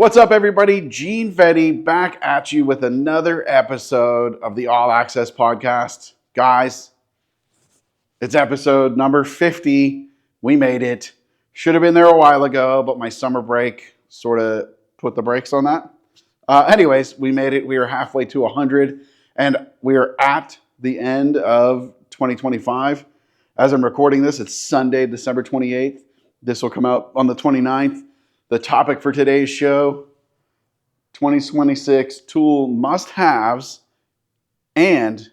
What's up, everybody? Gene Fetty back at you with another episode of the All Access Podcast. Guys, it's episode number 50. We made it. Should have been there a while ago, but my summer break sort of put the brakes on that. Anyways, we made it. We are halfway to 100, and we are at the end of 2025. As I'm recording this, it's Sunday, December 28th. This will come out on the 29th. The topic for today's show, 2026 tool must-haves and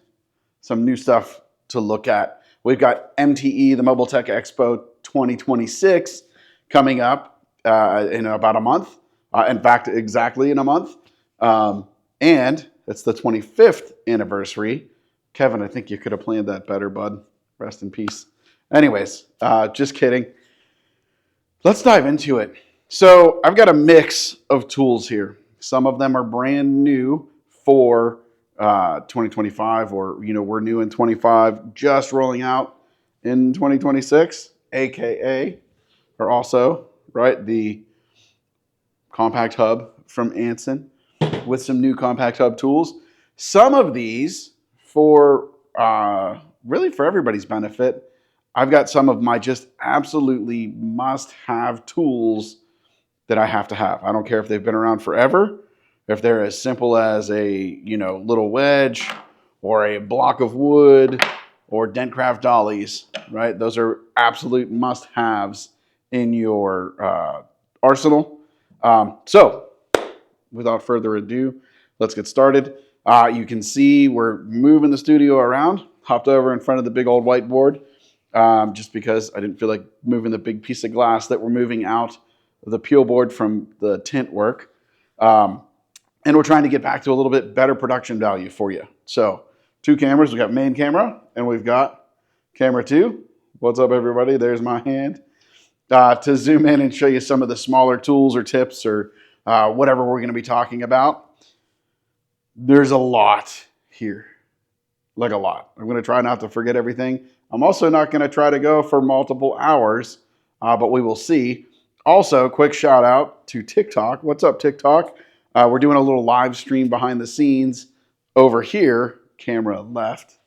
some new stuff to look at. We've got MTE, the Mobile Tech Expo 2026, coming up in about a month. In fact, exactly in a month. And it's the 25th anniversary. Kevin, I think you could have planned that better, bud. Rest in peace. Anyways, just kidding. Let's dive into it. So I've got a mix of tools here. Some of them are brand new for 2025, or we're new in 25, just rolling out in 2026, aka, or also, right, the Compact Hub from Anson with some new Compact Hub tools. Some of these for really for everybody's benefit. I've got some of my just absolutely must-have tools that I have to have. I don't care if they've been around forever, if they're as simple as a little wedge or a block of wood or Dentcraft dollies, right? Those are absolute must-haves in your arsenal. So without further ado, let's get started. You can see we're moving the studio around. Hopped over in front of the big old whiteboard just because I didn't feel like moving the big piece of glass that we're moving out of the peel board from the tint work. And we're trying to get back to a little bit better production value for you. So 2 cameras. We've got main camera and we've got camera 2. What's up, everybody? There's my hand. To zoom in and show you some of the smaller tools or tips or whatever we're going to be talking about. There's a lot here. Like a lot. I'm going to try not to forget everything. I'm also not going to try to go for multiple hours, but we will see. Also, quick shout out to TikTok. What's up, TikTok? We're doing a little live stream behind the scenes over here. Camera left.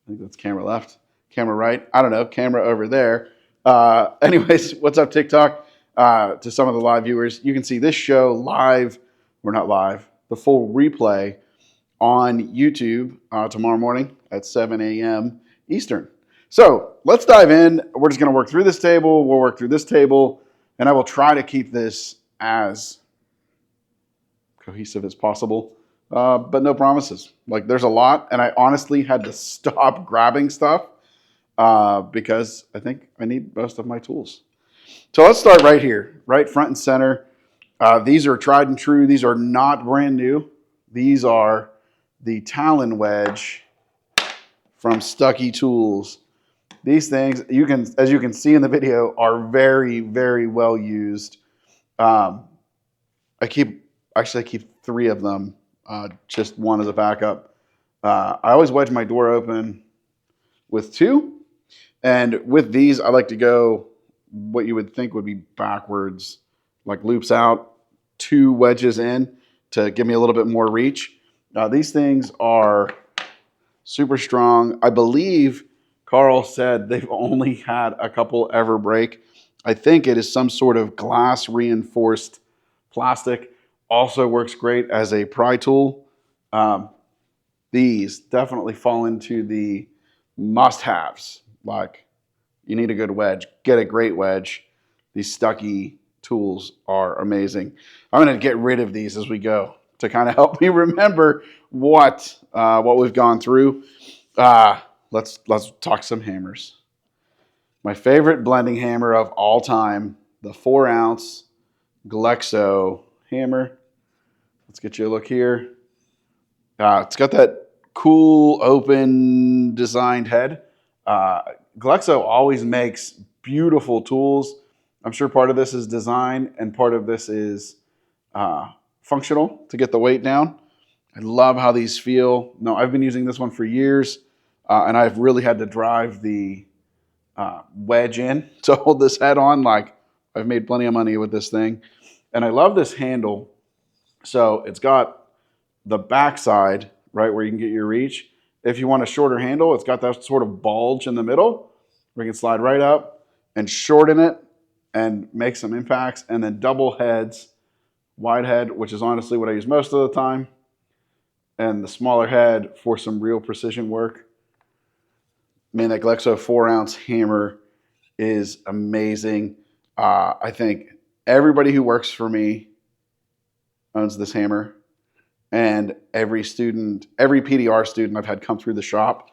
I think that's camera left. Camera right. I don't know. Camera over there. Anyways, what's up, TikTok? To some of the live viewers, you can see this show live. We're not live. The full replay on YouTube tomorrow morning at 7 a.m. Eastern. So let's dive in. We're just going to work through this table. We'll work through this table. And I will try to keep this as cohesive as possible, but no promises. Like, there's a lot, and I honestly had to stop grabbing stuff because I think I need most of my tools. So let's start right here, right front and center. These are tried and true. These are not brand new. These are the Talon wedge from Stucky Tools. These things, as you can see in the video, are very, very well used. I keep 3 of them, just one as a backup. I always wedge my door open with 2. And with these, I like to go what you would think would be backwards, like loops out, 2 wedges in to give me a little bit more reach. These things are super strong. I believe Carl said they've only had a couple ever break. I think it is some sort of glass reinforced plastic. Also works great as a pry tool. These definitely fall into the must-haves. Like, you need a good wedge, get a great wedge. These Stucky tools are amazing. I'm going to get rid of these as we go to kind of help me remember what we've gone through. Let's talk some hammers. My favorite blending hammer of all time, the 4-ounce Glexo hammer. Let's get you a look here. It's got that cool open designed head. Glexo always makes beautiful tools. I'm sure part of this is design and part of this is functional to get the weight down. I love how these feel. No, I've been using this one for years. And I've really had to drive the wedge in to hold this head on. Like, I've made plenty of money with this thing. And I love this handle. So it's got the backside, right, where you can get your reach. If you want a shorter handle, it's got that sort of bulge in the middle where you can slide right up and shorten it and make some impacts. And then double heads, wide head, which is honestly what I use most of the time, and the smaller head for some real precision work. Man, that Glexo 4-ounce hammer is amazing. I think everybody who works for me owns this hammer, and every PDR student I've had come through the shop,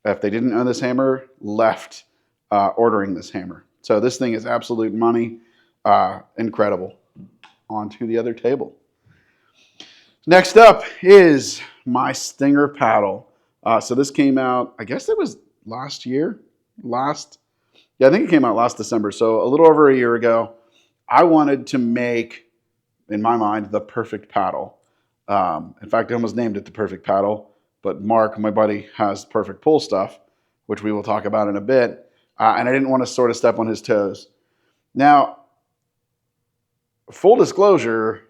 if they didn't own this hammer, left ordering this hammer. So this thing is absolute money. Incredible. On to the other table. Next up is my Stinger paddle. So this came out, I guess it was last year. I think it came out last December. So a little over a year ago. I wanted to make, in my mind, the perfect paddle. In fact, I almost named it the perfect paddle. But Mark, my buddy, has perfect pull stuff, which we will talk about in a bit. And I didn't want to sort of step on his toes. Now, full disclosure,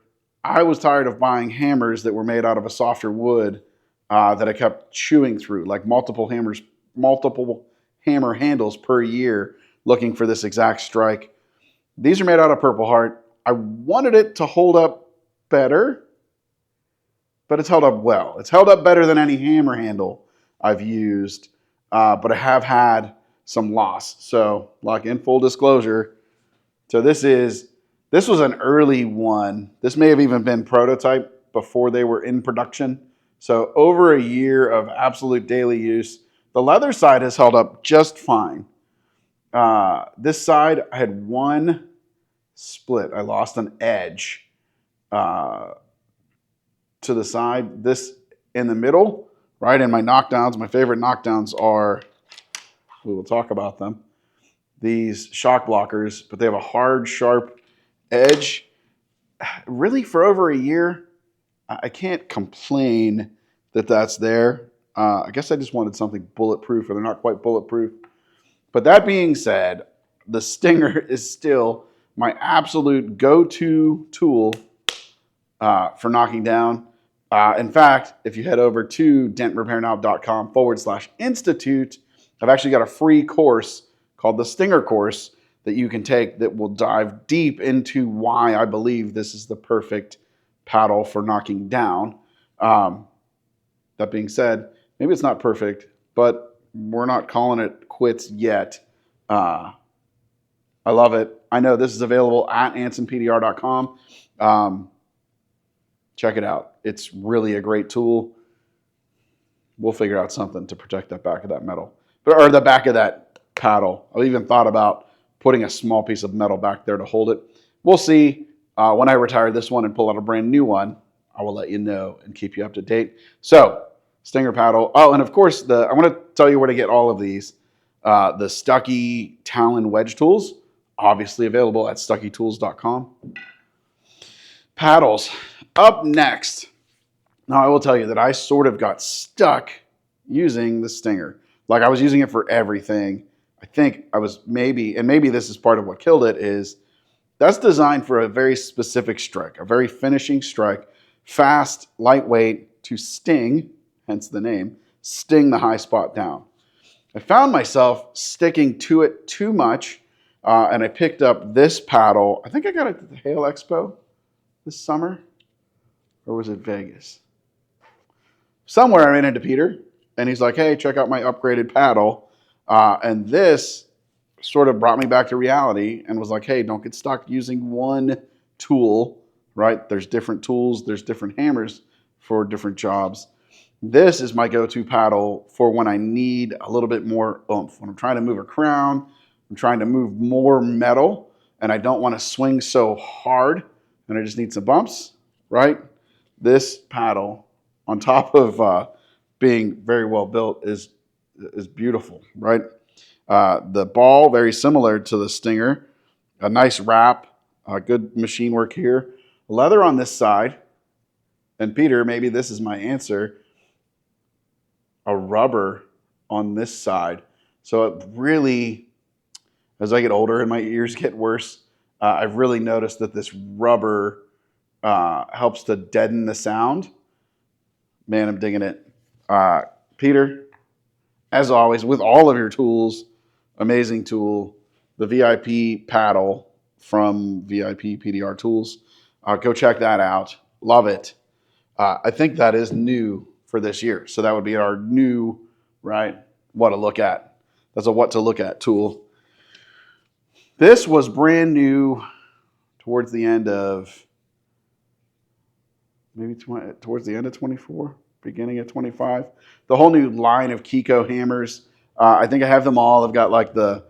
I was tired of buying hammers that were made out of a softer wood that I kept chewing through, like multiple hammer handles per year, looking for this exact strike. These are made out of Purple Heart. I wanted it to hold up better, but it's held up well. It's held up better than any hammer handle I've used, but I have had some loss. So, like in full disclosure, so this was an early one. This may have even been prototype before they were in production. So over a year of absolute daily use. The leather side has held up just fine. This side, I had one split. I lost an edge to the side. This in the middle, right? And my knockdowns, my favorite knockdowns are, we will talk about them, these shock blockers, but they have a hard, sharp edge. Really, for over a year, I can't complain that that's there. I guess I just wanted something bulletproof, or they're not quite bulletproof. But that being said, the Stinger is still my absolute go-to tool for knocking down. In fact, if you head over to dentrepairnow.com/institute, I've actually got a free course called the Stinger course that you can take that will dive deep into why I believe this is the perfect paddle for knocking down. That being said, maybe it's not perfect, but we're not calling it quits yet. I love it. I know this is available at ansonpdr.com. Check it out. It's really a great tool. We'll figure out something to protect that back of that metal, or the back of that paddle. I've even thought about putting a small piece of metal back there to hold it. We'll see. When I retire this one and pull out a brand new one, I will let you know and keep you up to date. So, Stinger paddle. Oh, and of course, I want to tell you where to get all of these. The Stucky Talon wedge tools, obviously available at stuckytools.com. Paddles. Up next. Now, I will tell you that I sort of got stuck using the Stinger. Like, I was using it for everything. I think I was maybe this is part of what killed it, is that's designed for a very specific strike, a very finishing strike, fast, lightweight, to sting, hence the name, sting the high spot down. I found myself sticking to it too much, and I picked up this paddle. I think I got it at the Hail Expo this summer, or was it Vegas? Somewhere I ran into Peter, and he's like, hey, check out my upgraded paddle. And this sort of brought me back to reality and was like, hey, don't get stuck using one tool, right? There's different tools, there's different hammers for different jobs. This is my go-to paddle for when I need a little bit more oomph. When I'm trying to move a crown, I'm trying to move more metal, and I don't want to swing so hard, and I just need some bumps, right? This paddle, on top of being very well built, is beautiful, right? The ball, very similar to the Stinger. A nice wrap, good machine work here. Leather on this side. And Peter, maybe this is my answer. A rubber on this side. So it really, as I get older and my ears get worse, I've really noticed that this rubber helps to deaden the sound. Man, I'm digging it. Peter, as always, with all of your tools, amazing tool. The VIP paddle from VIP PDR Tools. Go check that out. Love it. I think that is new for this year. So that would be our new, right, what to look at. That's a what to look at tool. This was brand new towards the end of, towards the end of 24, beginning of 25. The whole new line of Kiko hammers. I think I have them all. I've got like the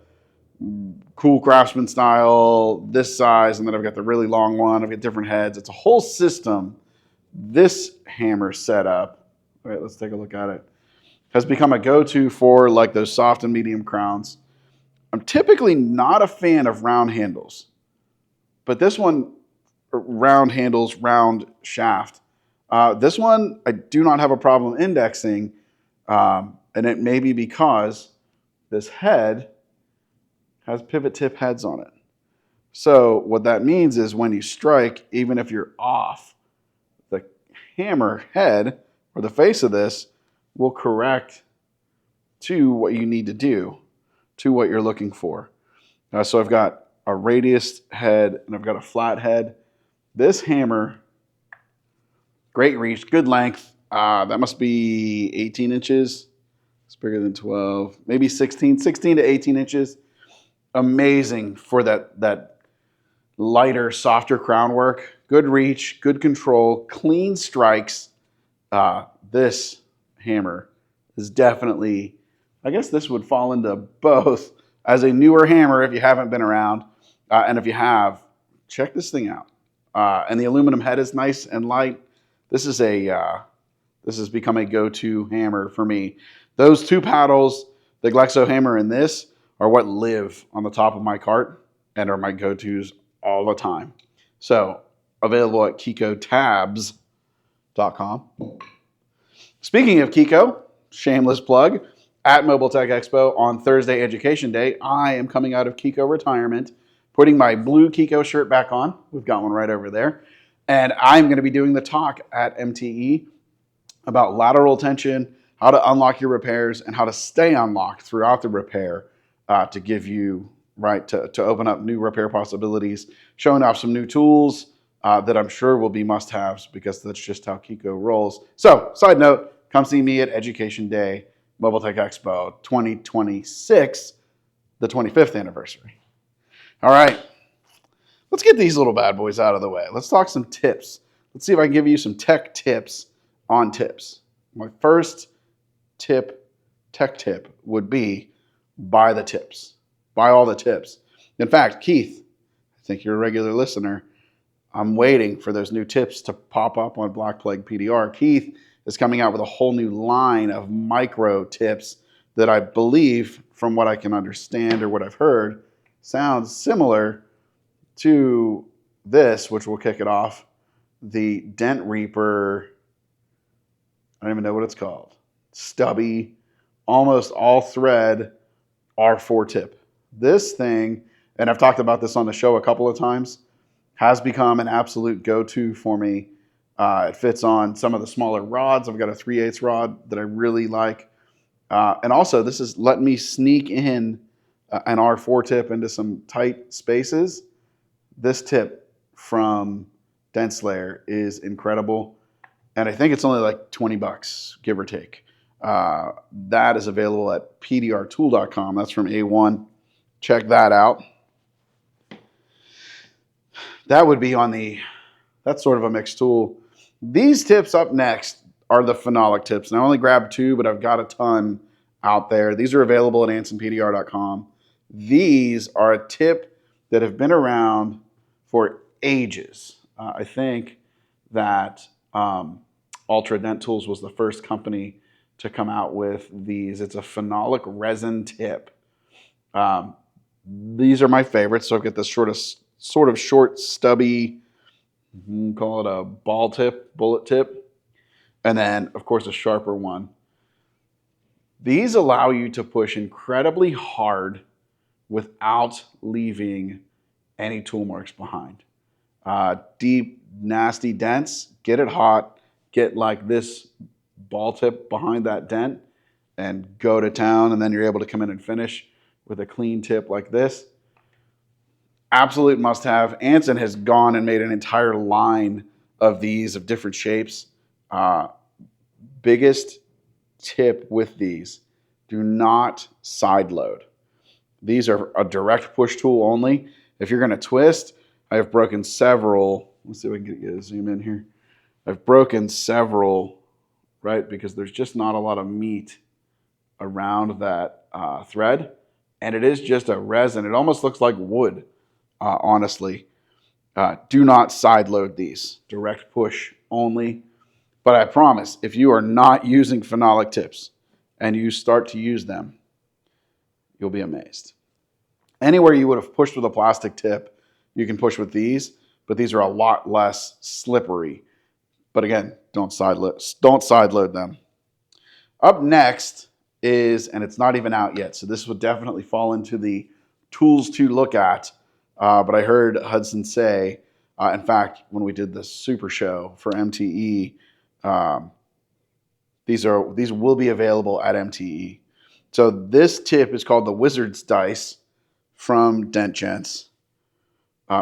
cool craftsman style, this size, and then I've got the really long one. I've got different heads. It's a whole system. This hammer setup, all right, let's take a look at it, has become a go-to for like those soft and medium crowns. I'm typically not a fan of round handles, but this one, round handles, round shaft. This one, I do not have a problem indexing, and it may be because this head has pivot tip heads on it. So what that means is when you strike, even if you're off, the hammer head or the face of this will correct to what you need to do, to what you're looking for. So I've got a radius head and I've got a flat head. This hammer, great reach, good length. That must be 18 inches. It's bigger than 12, maybe 16 to 18 inches. Amazing for that lighter, softer crown work. Good reach, good control, clean strikes. This hammer is definitely, I guess this would fall into both as a newer hammer if you haven't been around. And if you have, check this thing out. And the aluminum head is nice and light. This has become a go-to hammer for me. Those two paddles, the Glexo hammer and this, are what live on the top of my cart and are my go-tos all the time. So available at KikoTabs.com. Speaking of Kiko, shameless plug, at Mobile Tech Expo on Thursday Education Day, I am coming out of Kiko retirement, putting my blue Kiko shirt back on. We've got one right over there. And I'm going to be doing the talk at MTE about lateral tension, how to unlock your repairs, and how to stay unlocked throughout the repair to give you, right, to open up new repair possibilities, showing off some new tools that I'm sure will be must-haves because that's just how Kiko rolls. So, side note, come see me at Education Day, Mobile Tech Expo 2026, the 25th anniversary. All right, let's get these little bad boys out of the way. Let's talk some tips. Let's see if I can give you some tech tips on tips. My first tip, tech tip, would be buy the tips. Buy all the tips. In fact, Keith, I think you're a regular listener. I'm waiting for those new tips to pop up on Black Plague PDR. Keith is coming out with a whole new line of micro tips that I believe, from what I can understand or what I've heard, sounds similar to this, which will kick it off. The Dent Reaper, I don't even know what it's called. Stubby, almost all thread R4 tip. This thing, and I've talked about this on the show a couple of times, has become an absolute go-to for me. It fits on some of the smaller rods. I've got a 3/8 rod that I really like. And also, this is letting me sneak in an R4 tip into some tight spaces. This tip from Dent Slayer is incredible. And I think it's only like 20 bucks, give or take. That is available at pdrtool.com. That's from A1. Check that out. That would be on the, that's sort of a mixed tool. These tips up next are the phenolic tips. And I only grabbed two, but I've got a ton out there. These are available at ansonpdr.com. These are a tip that have been around for ages. I think that Ultra Dent Tools was the first company to come out with these. It's a phenolic resin tip. These are my favorites. So I've got this sort of short, stubby, call it a ball tip, bullet tip, and then, of course, a sharper one. These allow you to push incredibly hard without leaving any tool marks behind. Deep, nasty dents, get it hot, get like this ball tip behind that dent and go to town, and then you're able to come in and finish with a clean tip like this. Absolute must have. Anson has gone and made an entire line of these of different shapes. Biggest tip with these, do not side load. These are a direct push tool only. If you're going to twist, I have broken several. Let's see if I can get a zoom in here. I've broken several, right? Because there's just not a lot of meat around that thread. And it is just a resin. It almost looks like wood, honestly. Do not side load these. Direct push only. But I promise, if you are not using phenolic tips and you start to use them, you'll be amazed. Anywhere you would have pushed with a plastic tip, you can push with these, but these are a lot less slippery. But again, don't side load them. Up next is, and it's not even out yet, so this would definitely fall into the tools to look at. But I heard Hudson say, in fact, when we did the Super Show for MTE, these will be available at MTE. So this tip is called the Wizard's Dice from Dent Gents.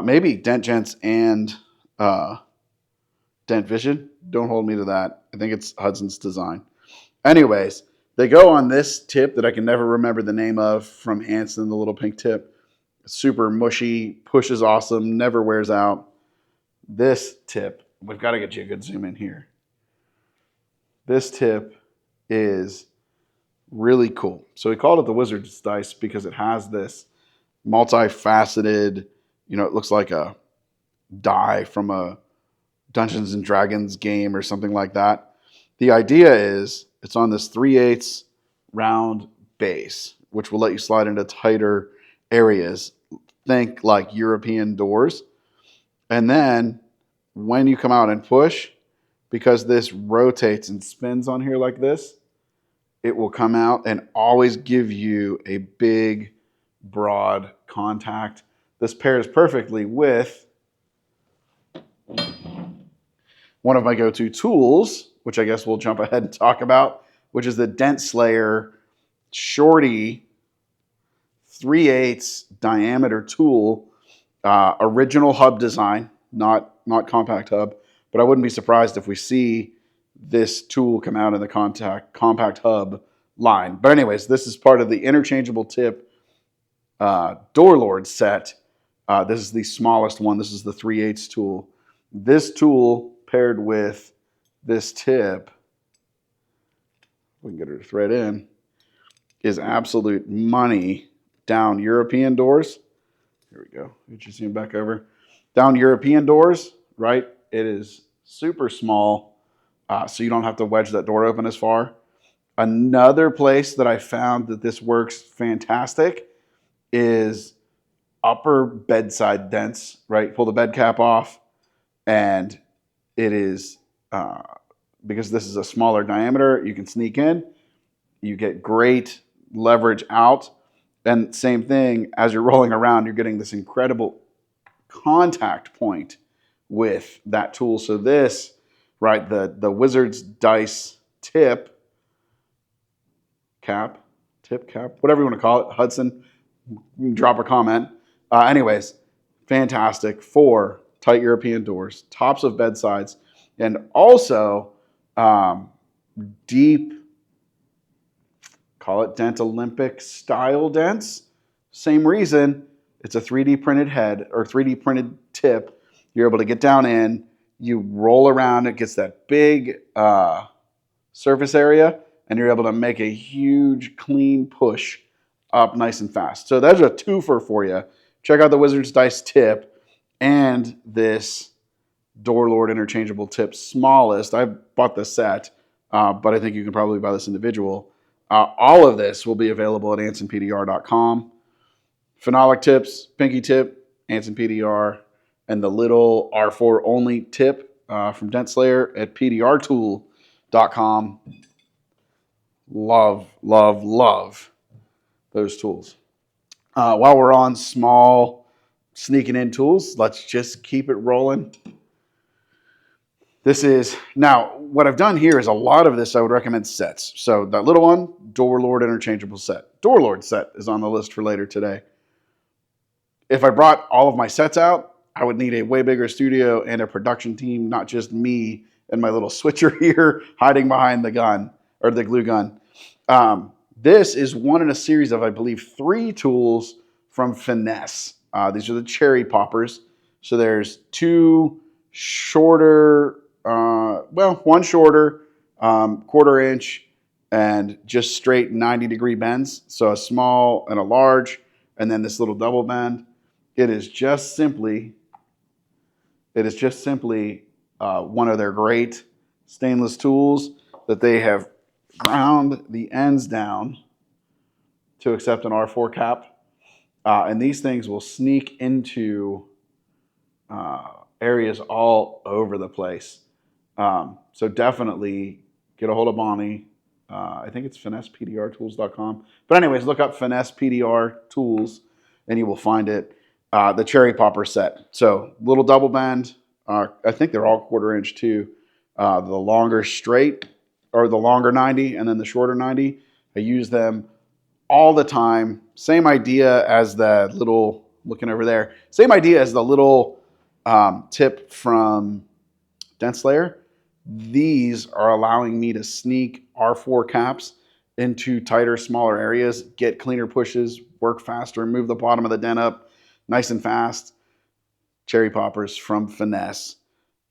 Maybe Dent Gents and Dent Vision. Don't hold me to that. I think it's Hudson's design. Anyways, they go on this tip that I can never remember the name of from Anson, the little pink tip. Super mushy, pushes awesome, never wears out. This tip, we've got to get you a good zoom in here. This tip is really cool. So we called it the Wizard's Dice because it has this multifaceted, it looks like a die from a Dungeons and Dragons game or something like that. The idea is it's on this 3/8 round base, which will let you slide into tighter areas. Think like European doors. And then when you come out and push, because this rotates and spins on here like this, it will come out and always give you a big, broad contact. This pairs perfectly with one of my go-to tools, which I guess we'll jump ahead and talk about, which is the Dent Slayer Shorty 3/8 diameter tool. Original hub design, not compact hub, but I wouldn't be surprised if we see this tool come out in the compact hub line. But anyways, this is part of the interchangeable tip Door Lord set. This is the smallest one. This is the 3/8 tool. This tool paired with this tip, we can get her to thread in, is absolute money down European doors. Here we go. Get you zoom back over. Down European doors, right? It is super small, so you don't have to wedge that door open as far. Another place that I found that this works fantastic is upper bedside dents, right? Pull the bed cap off, and it is, because this is a smaller diameter, you can sneak in. You get great leverage out. And same thing, as you're rolling around, you're getting this incredible contact point with that tool. So this, right, the Wizard's Dice tip cap, whatever you want to call it, Hudson, drop a comment. Anyways, fantastic for tight European doors, tops of bedsides, and also deep, call it Dent Olympic style dents. Same reason, it's a 3D printed head or 3D printed tip. You're able to get down in, you roll around, it gets that big surface area, and you're able to make a huge clean push up nice and fast. So that's a twofer for you. Check out the Wizard's Dice tip and this Door Lord interchangeable tip smallest. I bought the set, but I think you can probably buy this individual. All of this will be available at ansonpdr.com. Phenolic tips, pinky tip, Anson PDR, and the little R4 only tip from Dent Slayer at pdrtool.com. Love, love, love those tools. While we're on small sneaking in tools. Let's just keep it rolling. This is, now, what I've done here is a lot of this I would recommend sets. So that little one, Door Lord interchangeable set. Door Lord set is on the list for later today. If I brought all of my sets out, I would need a way bigger studio and a production team, not just me and my little switcher here hiding behind the gun or the glue gun. This is one in a series of, I believe, 3 tools from Finesse. These are the cherry poppers. So there's 2 shorter, one shorter, 1/4 inch, and just straight 90-degree bends. So a small and a large, and then this little double bend. It is just simply one of their great stainless tools that they have ground the ends down to accept an R4 cap. And these things will sneak into areas all over the place. So definitely get a hold of Bonnie. I think it's finessepdrtools.com. But anyways, look up Finesse PDR Tools and you will find it. The cherry popper set. So little double bend. I think they're all 1/4 inch too. The longer straight or the longer 90 and then the shorter 90. I use them all the time. Same idea as the little, looking over there, same idea as the little tip from Dense Layer. These are allowing me to sneak R4 caps into tighter, smaller areas, get cleaner pushes, work faster, move the bottom of the dent up nice and fast. Cherry poppers from Finesse.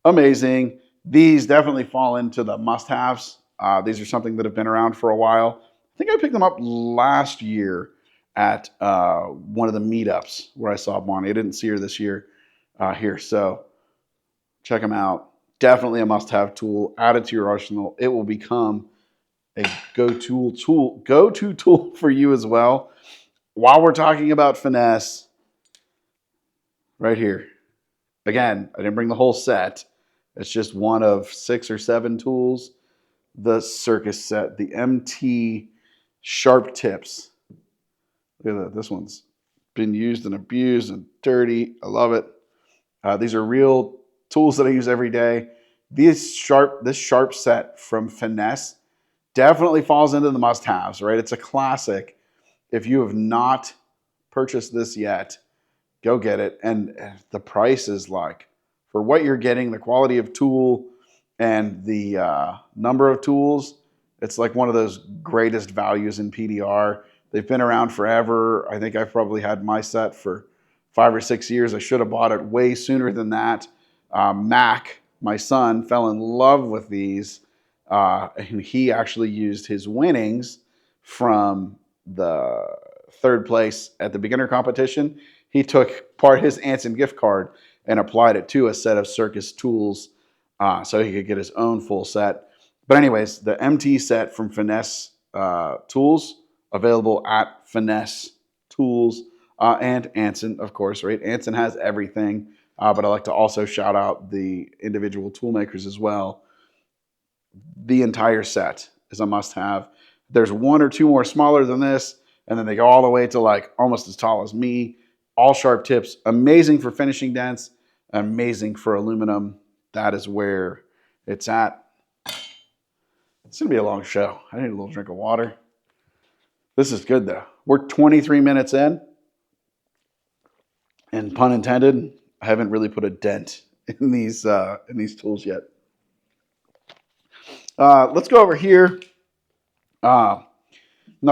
Amazing. These definitely fall into the must-haves. These are something that have been around for a while. I think I picked them up last year at one of the meetups where I saw Bonnie. I didn't see her this year here, so check them out. Definitely a must-have tool. Add it to your arsenal. It will become a go-to tool for you as well. While we're talking about Finesse, right here. Again, I didn't bring the whole set. It's just one of 6 or 7 tools. The Circus set, the MT sharp tips. Look at that. This one's been used and abused and dirty. I love it. These are real tools that I use every day. This sharp set from Finesse definitely falls into the must-haves, right? It's a classic. If you have not purchased this yet, go get it. And the price is like, for what you're getting, the quality of tool and the number of tools, it's like one of those greatest values in PDR. They've been around forever. I think I've probably had my set for 5 or 6 years. I should have bought it way sooner than that. Mac, my son, fell in love with these. And he actually used his winnings from the 3rd place at the beginner competition. He took his Anson gift card and applied it to a set of Circus tools so he could get his own full set. But anyways, the MT set from Finesse Tools, available at Finesse Tools and Anson, of course, right? Anson has everything, but I like to also shout out the individual tool makers as well. The entire set is a must-have. There's 1 or 2 more smaller than this, and then they go all the way to like almost as tall as me. All sharp tips, amazing for finishing dents, amazing for aluminum. That is where it's at. It's gonna be a long show. I need a little drink of water. This is good though. We're 23 minutes in, and pun intended, I haven't really put a dent in these tools yet. Let's go over here. Now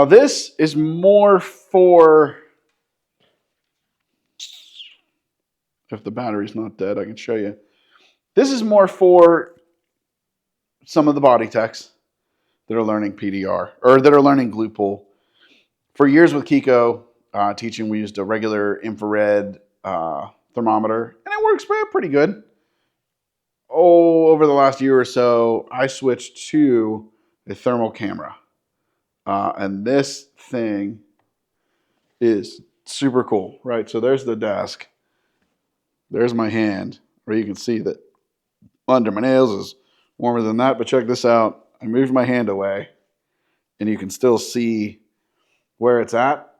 this is more for, if the battery's not dead, I can show you. This is more for some of the body techs that are learning PDR or that are learning glue pull. For years with Kiko teaching, we used a regular infrared thermometer, and it works pretty good. Over the last year or so, I switched to a thermal camera. And this thing is super cool, right? So there's the desk. There's my hand, where you can see that under my nails is warmer than that. But check this out. I moved my hand away, and you can still see where it's at.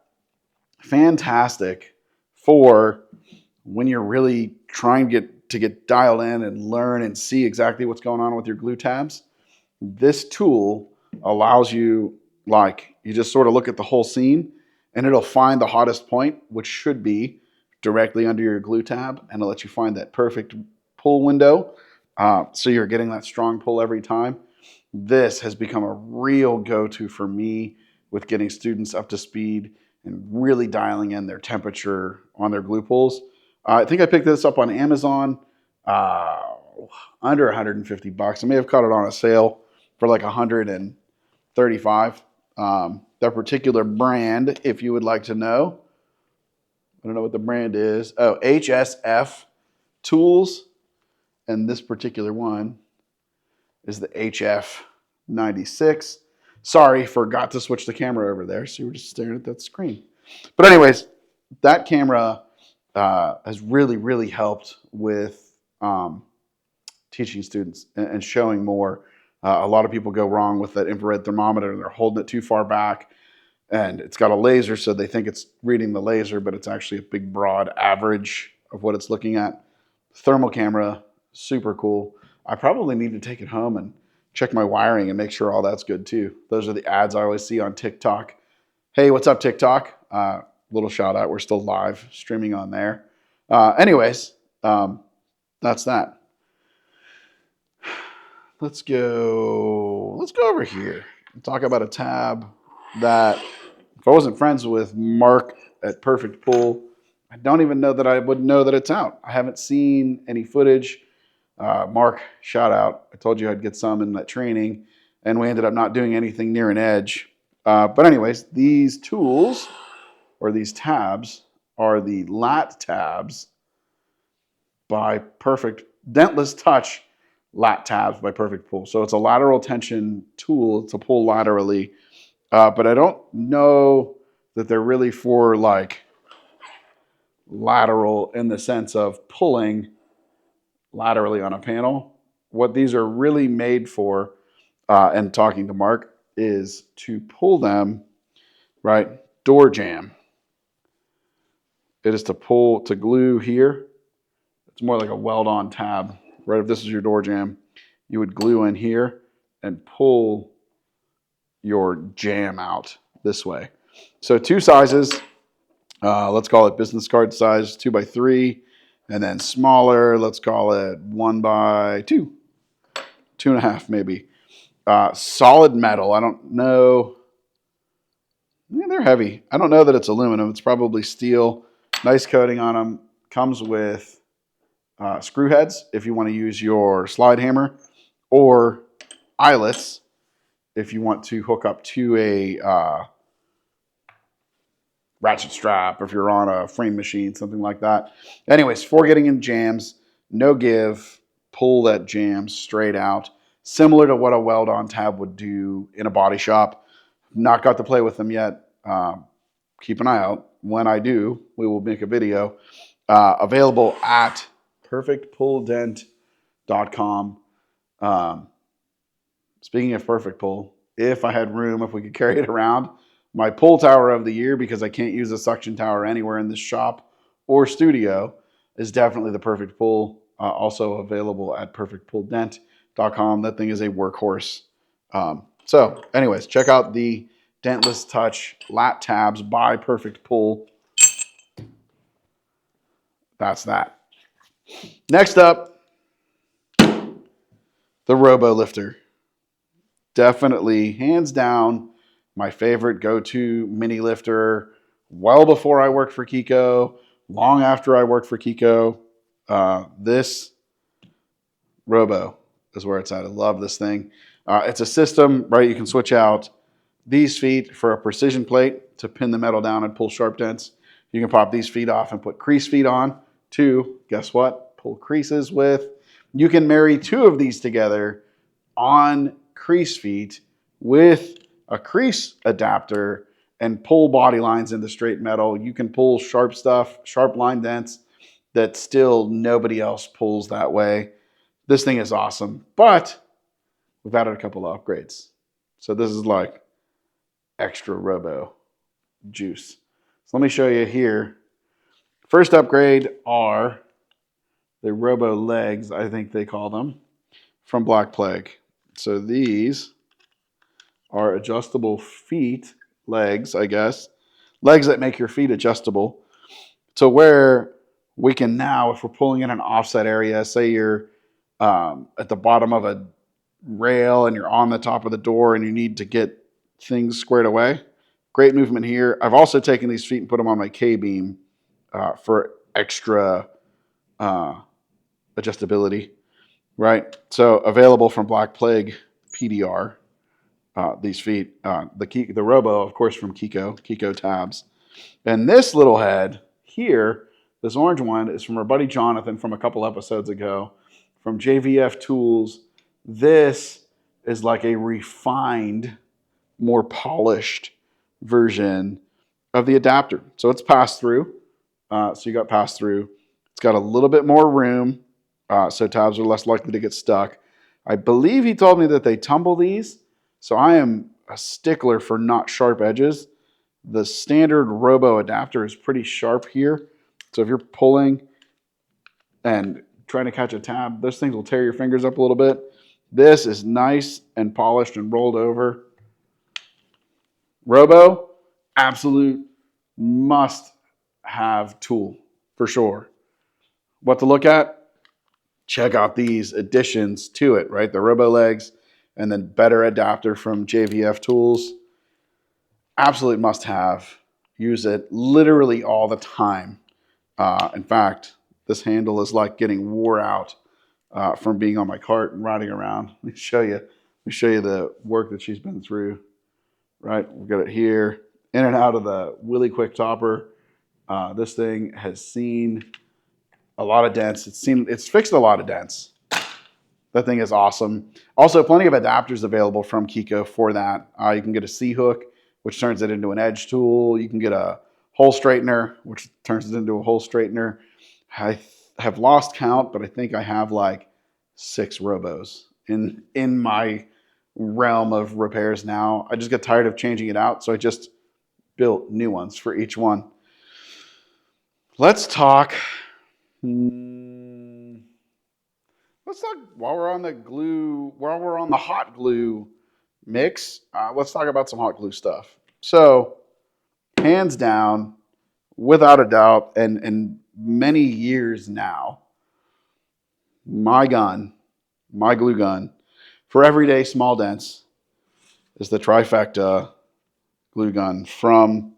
Fantastic for when you're really trying to get dialed in and learn and see exactly what's going on with your glue tabs, this tool allows you, like, you just sort of look at the whole scene and it'll find the hottest point, which should be directly under your glue tab, and it'll let you find that perfect pull window. So you're getting that strong pull every time. This has become a real go-to for me with getting students up to speed and really dialing in their temperature on their glue pulls. I think I picked this up on Amazon, under 150 bucks. I may have caught it on a sale for like 135. That particular brand, if you would like to know, I don't know what the brand is. Oh, HSF Tools. And this particular one is the HF96. Sorry, forgot to switch the camera over there. So you were just staring at that screen. But anyways, that camera has really, really helped with teaching students and showing more. A lot of people go wrong with that infrared thermometer. They're holding it too far back, and it's got a laser, so they think it's reading the laser, but it's actually a big, broad average of what it's looking at. Thermal camera, super cool. I probably need to take it home and check my wiring and make sure all that's good too. Those are the ads I always see on TikTok. Hey, what's up, TikTok? Little shout out. We're still live streaming on there. Anyways, that's that. Let's go over here and talk about a tab that, if I wasn't friends with Mark at Perfect Pull, I don't even know that I would know that it's out. I haven't seen any footage. Mark, shout out. I told you I'd get some in that training, and we ended up not doing anything near an edge. But anyways, these tools, or these tabs, are the lat tabs by Perfect, dentless touch lat tabs by Perfect Pull. So it's a lateral tension tool to pull laterally, but I don't know that they're really for like lateral in the sense of pulling laterally on a panel. What these are really made for, and talking to Mark, is to pull them, right, door jam. It is to pull, to glue here. It's more like a weld-on tab. Right, if this is your door jam, you would glue in here and pull your jam out this way. So two sizes. Let's call it business card size, 2x3, and then smaller, let's call it 1x2, 2.5 maybe. Solid metal. I don't know. Yeah, they're heavy. I don't know that it's aluminum. It's probably steel. Nice coating on them. Comes with screw heads if you want to use your slide hammer, or eyelets if you want to hook up to a ratchet strap, or if you're on a frame machine, something like that. Anyways, for getting in jams, no give, pull that jam straight out, similar to what a weld-on tab would do in a body shop. Not got to play with them yet. Keep an eye out. When I do, we will make a video. Available at perfectpulldent.com. Speaking of Perfect Pull, if I had room, if we could carry it around, my pull tower of the year, because I can't use a suction tower anywhere in this shop or studio, is definitely the Perfect Pull. Also available at perfectpulldent.com. That thing is a workhorse. So anyways, check out the dentless touch lat tabs by Perfect Pull. That's that. Next up, the Robo Lifter. Definitely, hands down, my favorite go-to mini lifter. Well before I worked for Kiko, long after I worked for Kiko, this Robo is where it's at. I love this thing. It's a system, right? You can switch out these feet for a precision plate to pin the metal down and pull sharp dents. You can pop these feet off and put crease feet on to, guess what? Pull creases with. You can marry two of these together on crease feet with a crease adapter and pull body lines into straight metal. You can pull sharp stuff, sharp line dents that still nobody else pulls that way. This thing is awesome, but we've added a couple of upgrades. So this is like extra Robo juice. So let me show you here. First upgrade are the Robo legs, I think they call them, from Black Plague. So these are adjustable feet, legs, I guess. Legs that make your feet adjustable. So where we can now, if we're pulling in an offset area, say you're at the bottom of a rail and you're on the top of the door and you need to get things squared away, great movement here. I've also taken these feet and put them on my K-beam for extra adjustability, right? So available from Black Plague PDR, these feet. The Robo, of course, from Kiko tabs. And this little head here, this orange one, is from our buddy Jonathan from a couple episodes ago, from JVF Tools. This is like a refined, more polished version of the adapter. So it's pass through. So you got pass through. It's got a little bit more room, so tabs are less likely to get stuck. I believe he told me that they tumble these, so I am a stickler for not sharp edges. The standard Robo adapter is pretty sharp here, so if you're pulling and trying to catch a tab, those things will tear your fingers up a little bit. This is nice and polished and rolled over. Robo, absolute must-have tool for sure. What to look at? Check out these additions to it, right? The Robo legs and then better adapter from JVF Tools. Absolute must-have. Use it literally all the time. In fact, this handle is like getting wore out from being on my cart and riding around. Let me show you the work that she's been through. Right, we've got it here, in and out of the Willy Quick Topper. This thing has seen a lot of dents. It's fixed a lot of dents. That thing is awesome. Also, plenty of adapters available from Kiko for that. You can get a C-hook, which turns it into an edge tool. You can get a hole straightener, which turns it into a hole straightener. I have lost count, but I think I have like 6 Robos in my realm of repairs now. I just get tired of changing it out, so I just built new ones for each one. Let's talk. Let's talk while we're on the hot glue mix. Let's talk about some hot glue stuff. So, hands down, without a doubt, and many years now, my glue gun for everyday small dents is the Trifecta glue gun from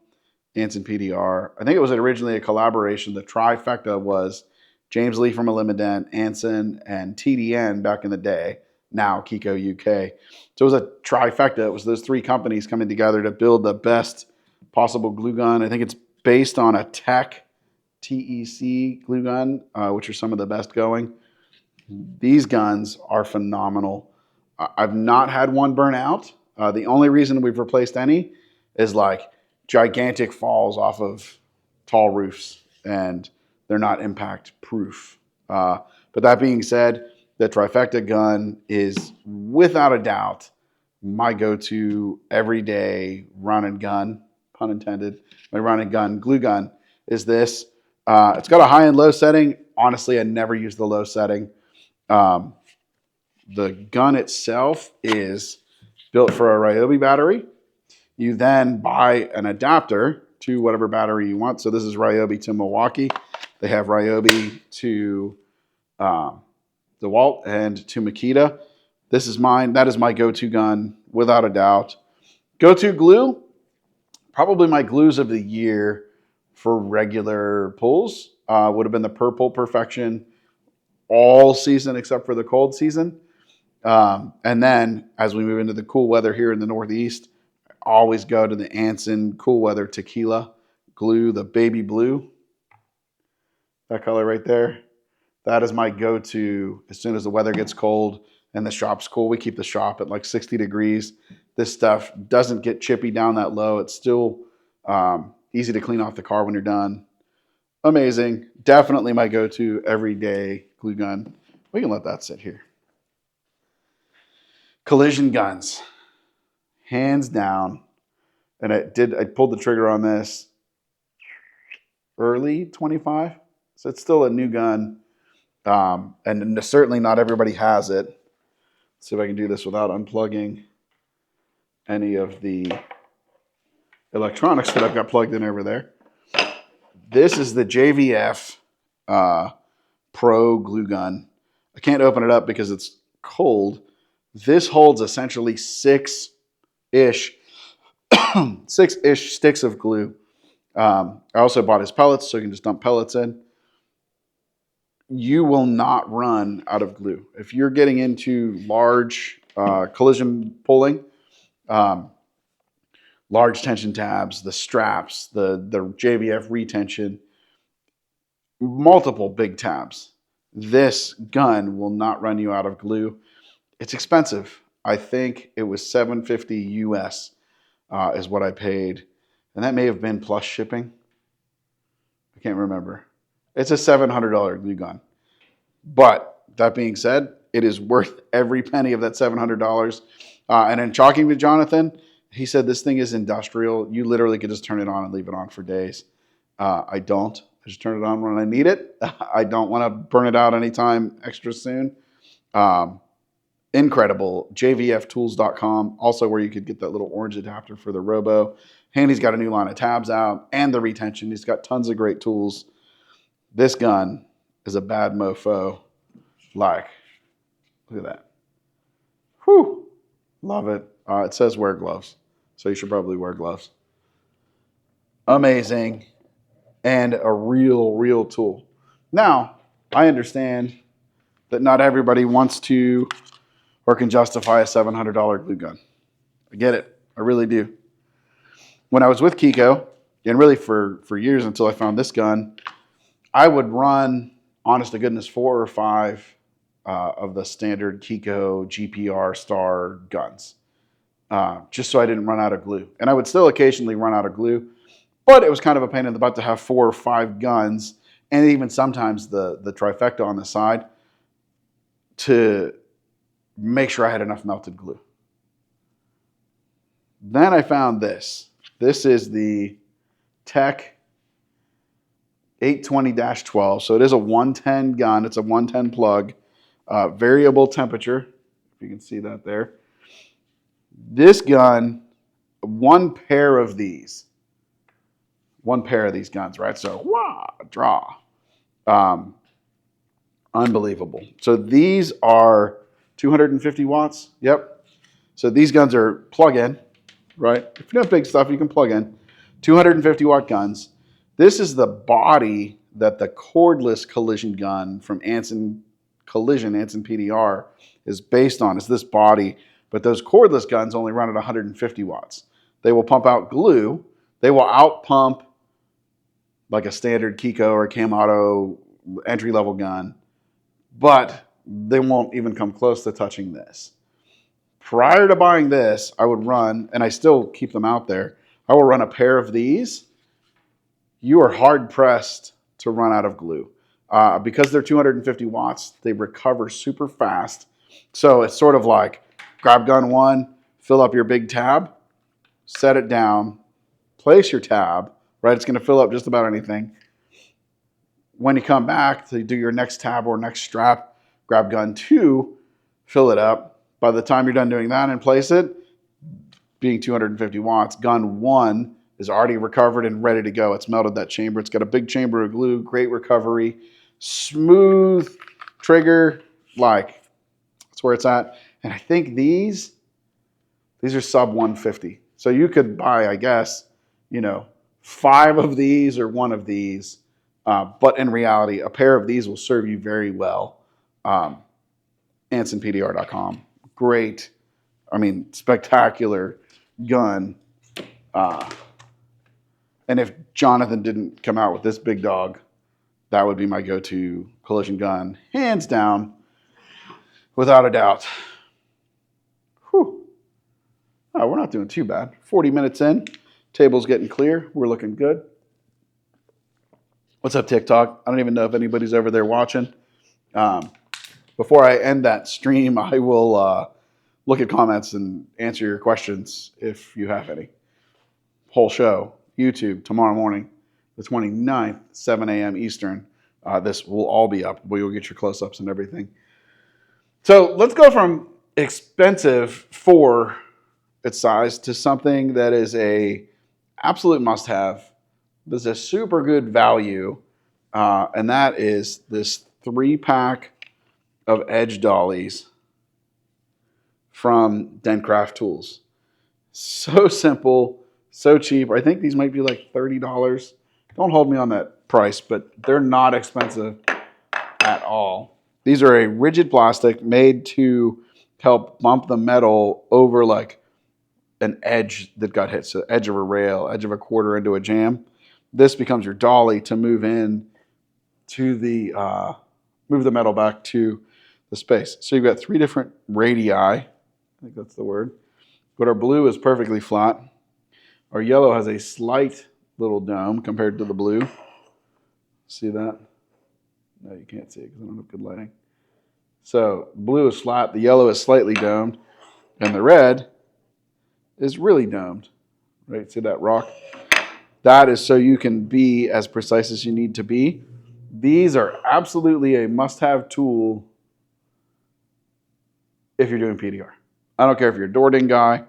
Anson PDR. I think it was originally a collaboration. The Trifecta was James Lee from Elimident, Anson, and TDN back in the day, now Kiko UK. So it was a trifecta. It was those 3 companies coming together to build the best possible glue gun. I think it's based on a TEC glue gun, which are some of the best going. These guns are phenomenal. I've not had one burn out. The only reason we've replaced any is like gigantic falls off of tall roofs, and they're not impact proof. But that being said, the Trifecta gun is without a doubt my go-to everyday run and gun, pun intended, my run and gun glue gun is this. It's got a high and low setting. Honestly, I never use the low setting. The gun itself is built for a Ryobi battery. You then buy an adapter to whatever battery you want. So this is Ryobi to Milwaukee. They have Ryobi to DeWalt and to Makita. This is mine. That is my go-to gun, without a doubt. Go-to glue, probably my glues of the year for regular pulls would have been the Purple Perfection all season except for the cold season. And then as we move into the cool weather here in the Northeast, I always go to the Anson Cool Weather Tequila glue, the baby blue. That color right there. That is my go-to as soon as the weather gets cold and the shop's cool. We keep the shop at like 60 degrees. This stuff doesn't get chippy down that low. It's still easy to clean off the car when you're done. Amazing. Definitely my go-to everyday glue gun. We can let that sit here. Collision guns. Hands down. And I pulled the trigger on this early 25. So it's still a new gun. And certainly not everybody has it. Let's see if I can do this without unplugging any of the electronics that I've got plugged in over there. This is the JVF Pro glue gun. I can't open it up because it's cold. This holds essentially six-ish sticks of glue. I also bought his pellets, so you can just dump pellets in. You will not run out of glue. If you're getting into large collision pulling, large tension tabs, the straps, the JVF retention, multiple big tabs, this gun will not run you out of glue. It's expensive. I think it was $750 US is what I paid. And that may have been plus shipping. I can't remember. It's a $700 glue gun. But that being said, it is worth every penny of that $700. And in talking to Jonathan, he said this thing is industrial. You literally could just turn it on and leave it on for days. I don't. I just turn it on when I need it. I don't want to burn it out anytime extra soon. Incredible. JVFtools.com, also where you could get that little orange adapter for the Robo. Handy's got a new line of tabs out and the retention. He's got tons of great tools. This gun is a bad mofo. Like, look at that. Whew. Love it. It says wear gloves, so you should probably wear gloves. Amazing. And a real tool. Now, I understand that not everybody wants to or can justify a $700 glue gun. I get it. I really do. When I was with Kiko, and really for years until I found this gun, I would run, honest to goodness, 4 or 5 of the standard Kiko GPR Star guns, just so I didn't run out of glue. And I would still occasionally run out of glue, but it was kind of a pain in the butt to have 4 or 5 guns, and even sometimes the trifecta on the side, to make sure I had enough melted glue. Then I found this. This is the Tech 820-12. So it is a 110 gun. It's a 110 plug. Variable temperature, if you can see that there. This gun, one pair of these guns, right? So, draw. Unbelievable. So these are 250 watts. Yep. So these guns are plug-in, right? If you have big stuff, you can plug in. 250 watt guns. This is the body that the cordless collision gun from Anson Collision, Anson PDR, is based on. It's this body, but those cordless guns only run at 150 watts. They will pump out glue. They will out-pump like a standard Kiko or Kamado entry-level gun, but they won't even come close to touching this. Prior to buying this, I would run, and I still keep them out there, I will run a pair of these. You are hard-pressed to run out of glue. Because they're 250 watts, they recover super fast. So it's sort of like grab gun 1, fill up your big tab, set it down, place your tab, right? It's going to fill up just about anything. When you come back to do your next tab or next strap, grab gun 2, fill it up. By the time you're done doing that and place it, being 250 watts, gun 1 is already recovered and ready to go. It's melted that chamber. It's got a big chamber of glue, great recovery, smooth trigger, like that's where it's at. And I think these are sub 150. So you could buy, I guess, 5 of these or 1 of these. But in reality, a pair of these will serve you very well. AnsonPDR.com. Great, spectacular gun. And if Jonathan didn't come out with this big dog, that would be my go-to collision gun, hands down, without a doubt. Whew. Oh, we're not doing too bad. 40 minutes in, table's getting clear. We're looking good. What's up, TikTok? I don't even know if anybody's over there watching. Before I end that stream, I will look at comments and answer your questions if you have any. Whole show, YouTube, tomorrow morning. the 29th, 7 a.m. Eastern. This will all be up, where you'll get your close-ups and everything. So let's go from expensive for its size to something that is a absolute must-have. This is a super good value, and that is this 3-pack of edge dollies from Dentcraft Tools. So simple, so cheap. I think these might be like $30. Don't hold me on that price, but they're not expensive at all. These are a rigid plastic made to help bump the metal over like an edge that got hit. So edge of a rail, edge of a quarter into a jam. This becomes your dolly to move in to the, move the metal back to the space. So you've got 3 different radii. I think that's the word. But our blue is perfectly flat. Our yellow has a slight little dome compared to the blue. See that? No, you can't see it because I don't have good lighting. So blue is flat, the yellow is slightly domed, and the red is really domed. Right? See that rock? That is so you can be as precise as you need to be. These are absolutely a must-have tool if you're doing PDR. I don't care if you're a door ding guy,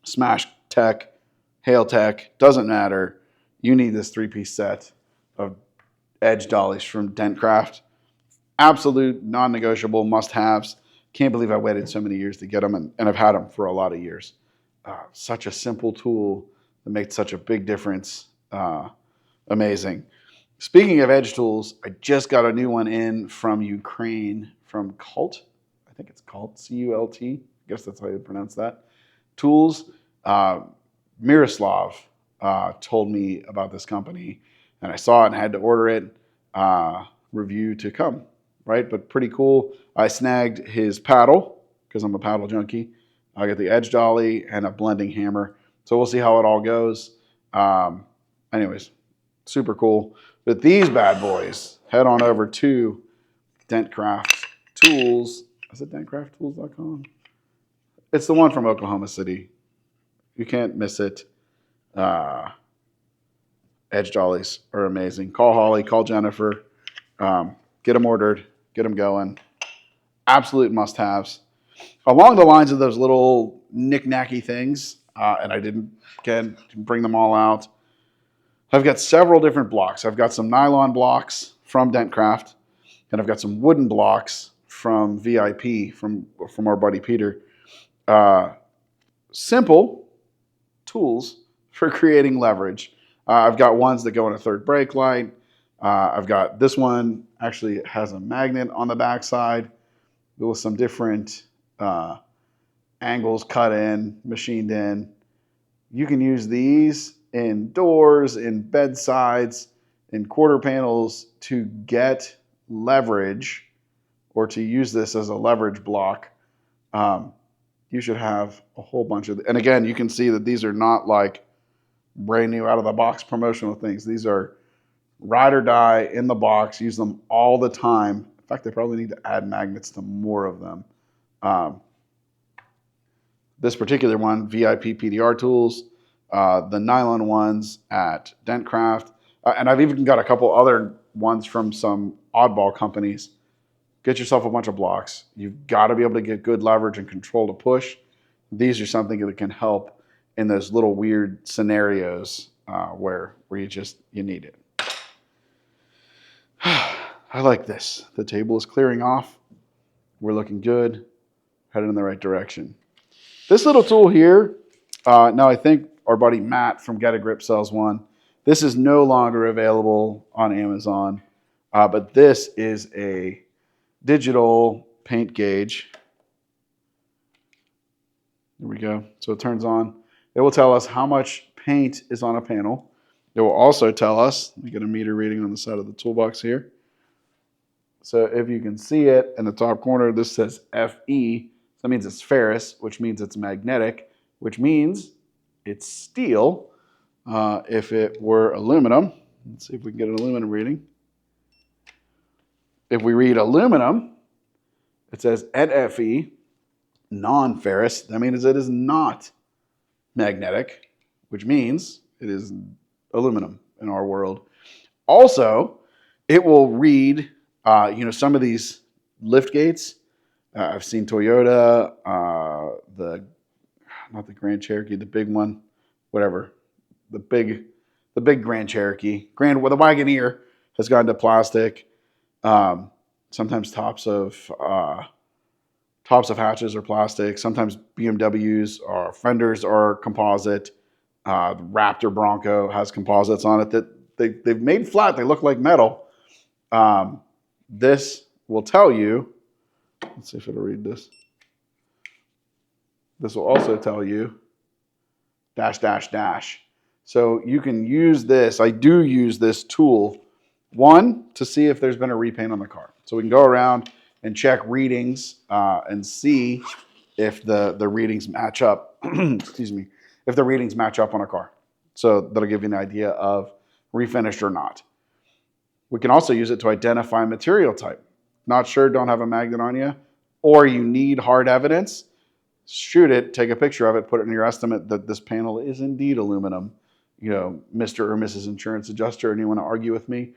smash tech, hail tech, doesn't matter. You need this 3-piece set of edge dollies from Dentcraft. Absolute non-negotiable must-haves. Can't believe I waited so many years to get them, and I've had them for a lot of years. Such a simple tool that makes such a big difference. Amazing. Speaking of edge tools, I just got a new one in from Ukraine, from Cult. I think it's Cult, C-U-L-T. I guess that's how you pronounce that. Tools. Miroslav told me about this company, and I saw it and had to order it. Review to come, right? But pretty cool. I snagged his paddle because I'm a paddle junkie. I got the edge dolly and a blending hammer. So we'll see how it all goes. Anyways, super cool. But these bad boys, head on over to Dentcraft Tools. Is it dentcrafttools.com? It's the one from Oklahoma City. You can't miss it. Edge dollies are amazing. Call Holly, call Jennifer. Get them ordered, get them going. Absolute must-haves. Along the lines of those little knick-knacky things, and I didn't bring them all out. I've got several different blocks. I've got some nylon blocks from Dentcraft, and I've got some wooden blocks from VIP, from our buddy Peter. Simple tools for creating leverage. I've got ones that go in a third brake light. I've got this one actually has a magnet on the backside with some different angles cut in, machined in. You can use these in doors, in bedsides, in quarter panels to get leverage, or to use this as a leverage block. You should have a whole bunch of, and again, you can see that these are not like brand new out of the box promotional things. These are ride or die in the box, use them all the time. In fact, they probably need to add magnets to more of them. This particular one, VIP PDR tools, the nylon ones at Dentcraft, and I've even got a couple other ones from some oddball companies. Get yourself a bunch of blocks. You've got to be able to get good leverage and control to push. These are something that can help in those little weird scenarios where you need it. I like this. The table is clearing off. We're looking good. Headed in the right direction. This little tool here, now I think our buddy Matt from Get a Grip sells one. This is no longer available on Amazon, but this is a digital paint gauge. There we go. So it turns on. It will tell us how much paint is on a panel. It will also tell us, let me get a meter reading on the side of the toolbox here. So if you can see it in the top corner, this says FE. So that means it's ferrous, which means it's magnetic, which means it's steel. If it were aluminum, let's see if we can get an aluminum reading. If we read aluminum, it says NFE, non-ferrous. That means it is not magnetic, which means it is aluminum. in our world. Also, it will read, some of these lift gates. I've seen Toyota, not the Grand Cherokee, the big one, whatever, the big Grand Cherokee, the Wagoneer has gone to plastic. Sometimes tops of hatches are plastic. Sometimes BMWs or fenders are composite. The Raptor Bronco has composites on it that they've made flat. They look like metal. This will tell you. Let's see if it'll read this. This will also tell you dash, dash, dash. So you can use this. I do use this tool, one, to see if there's been a repaint on the car. So we can go around and check readings and see if the readings match up. Excuse me. If the readings match up on a car. So that'll give you an idea of refinished or not. We can also use it to identify material type. Not sure, don't have a magnet on you, or you need hard evidence. Shoot it, take a picture of it, put it in your estimate that this panel is indeed aluminum. Mr. or Mrs. Insurance Adjuster, and you want to argue with me?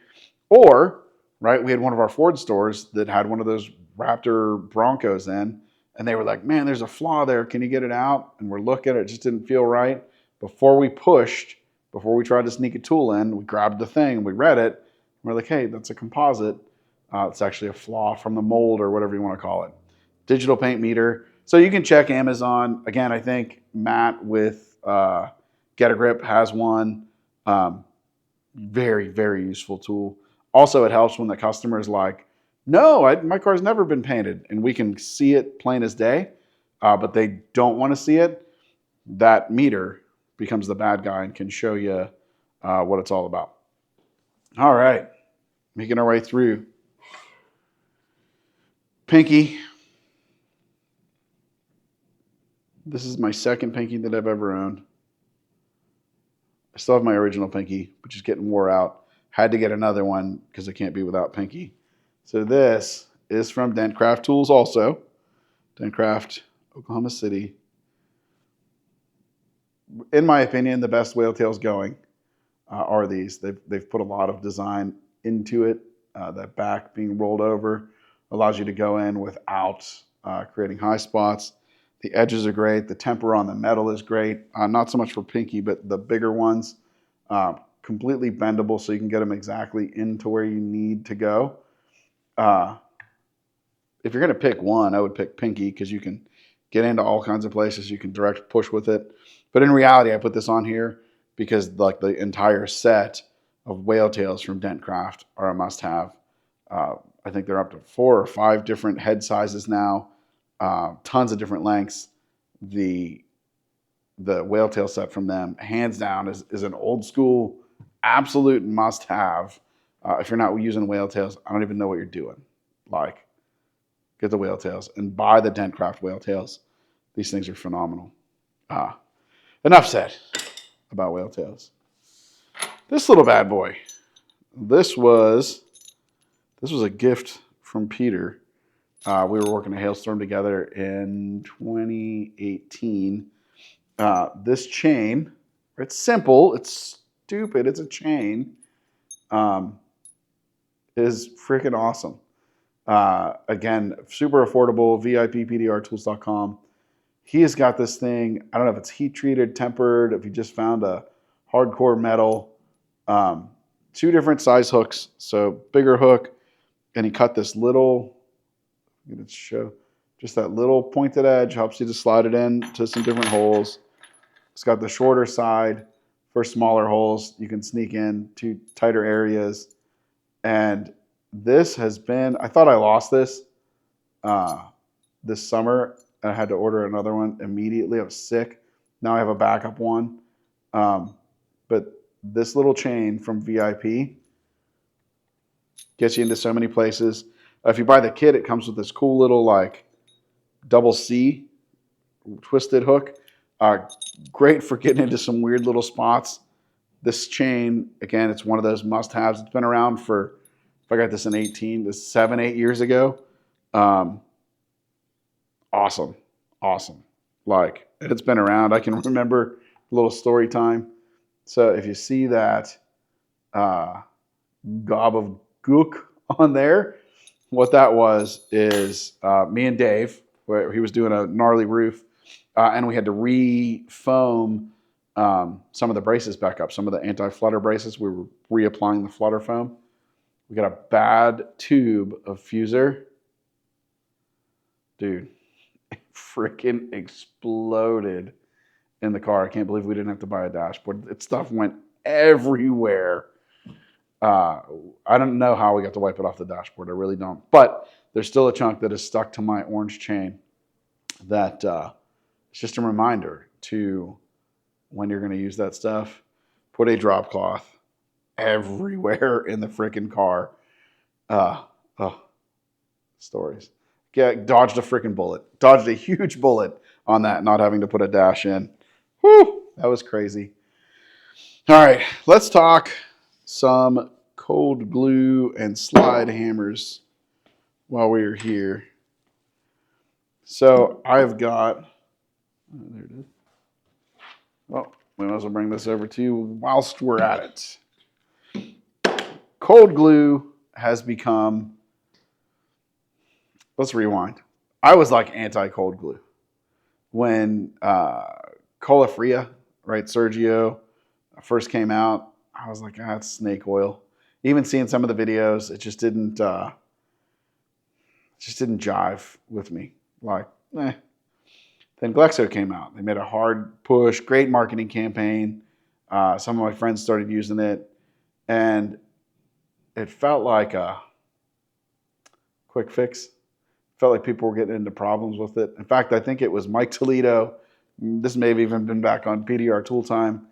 Or, right, we had one of our Ford stores that had one of those Raptor Broncos in, and they were like, man, there's a flaw there. Can you get it out? And we're looking, it just didn't feel right. Before we tried to sneak a tool in, we grabbed the thing, we read it, and we're like, hey, that's a composite. It's actually a flaw from the mold or whatever you want to call it. Digital paint meter. So you can check Amazon. Again, I think Matt with Get a Grip has one. Very, very useful tool. Also, it helps when the customer is like, no, my car's never been painted. And we can see it plain as day, but they don't want to see it. That meter becomes the bad guy and can show you what it's all about. All right, making our way through. Pinky. This is my second Pinky that I've ever owned. I still have my original Pinky, which is getting wore out. Had to get another one because I can't be without Pinky. So this is from Dentcraft Tools also. Dentcraft, Oklahoma City. In my opinion, the best whale tails going are these. They've put a lot of design into it. That back being rolled over allows you to go in without creating high spots. The edges are great. The temper on the metal is great. Not so much for Pinky, but the bigger ones, completely bendable so you can get them exactly into where you need to go. If you're going to pick one, I would pick Pinky because you can get into all kinds of places. You can direct push with it. But in reality, I put this on here because like the entire set of whale tails from Dentcraft are a must-have. I think they're up to 4 or 5 different head sizes now. Tons of different lengths. The whale tail set from them, hands down, is an old school, absolute must-have. If you're not using whale tails, I don't even know what you're doing. Like, get the whale tails and buy the Dentcraft whale tails. These things are phenomenal. Enough said about whale tails. This little bad boy. This was a gift from Peter. We were working a hailstorm together in 2018. This chain, it's simple, it's stupid, it's a chain, is freaking awesome. Again, super affordable, VIPPDRtools.com. He has got this thing, I don't know if it's heat treated, tempered, if he just found a hardcore metal, 2 different size hooks, so bigger hook, and he cut this little, let's show, just that little pointed edge, helps you to slide it in to some different holes. It's got the shorter side for smaller holes. You can sneak in to tighter areas. And this has been, I thought I lost this this summer. I had to order another one immediately. I was sick. Now I have a backup one. But this little chain from VIP gets you into so many places. If you buy the kit, it comes with this cool little like double C twisted hook. Great for getting into some weird little spots. This chain, again, it's one of those must-haves. It's been around for, if I got this in 18, this 7, 8 years ago. Awesome. Like, it's been around. I can remember a little story time. So if you see that, uh, gob of gook on there. What that was is me and Dave, where he was doing a gnarly roof, and we had to re-foam some of the braces back up, some of the anti-flutter braces. We were reapplying the flutter foam. We got a bad tube of fuser. Dude, it freaking exploded in the car. I can't believe we didn't have to buy a dashboard. It stuff went everywhere. I don't know how we got to wipe it off the dashboard. I really don't. But there's still a chunk that is stuck to my orange chain that it's just a reminder to, when you're going to use that stuff, put a drop cloth everywhere in the freaking car. Stories. Dodged a freaking bullet. Dodged a huge bullet on that, not having to put a dash in. Whew, that was crazy. All right, let's talk some cold glue and slide hammers while we are here. So I've got, there it is. Well, we might as well bring this over to you whilst we're at it. Cold glue has become, let's rewind. I was like anti-cold glue. When Cola Fria, right, Sergio, first came out, I was like, it's snake oil. Even seeing some of the videos, it just didn't jive with me. Like, eh. Then Glexo came out. They made a hard push, great marketing campaign. Some of my friends started using it, and it felt like a quick fix. Felt like people were getting into problems with it. In fact, I think it was Mike Toledo. This may have even been back on PDR Tool Time.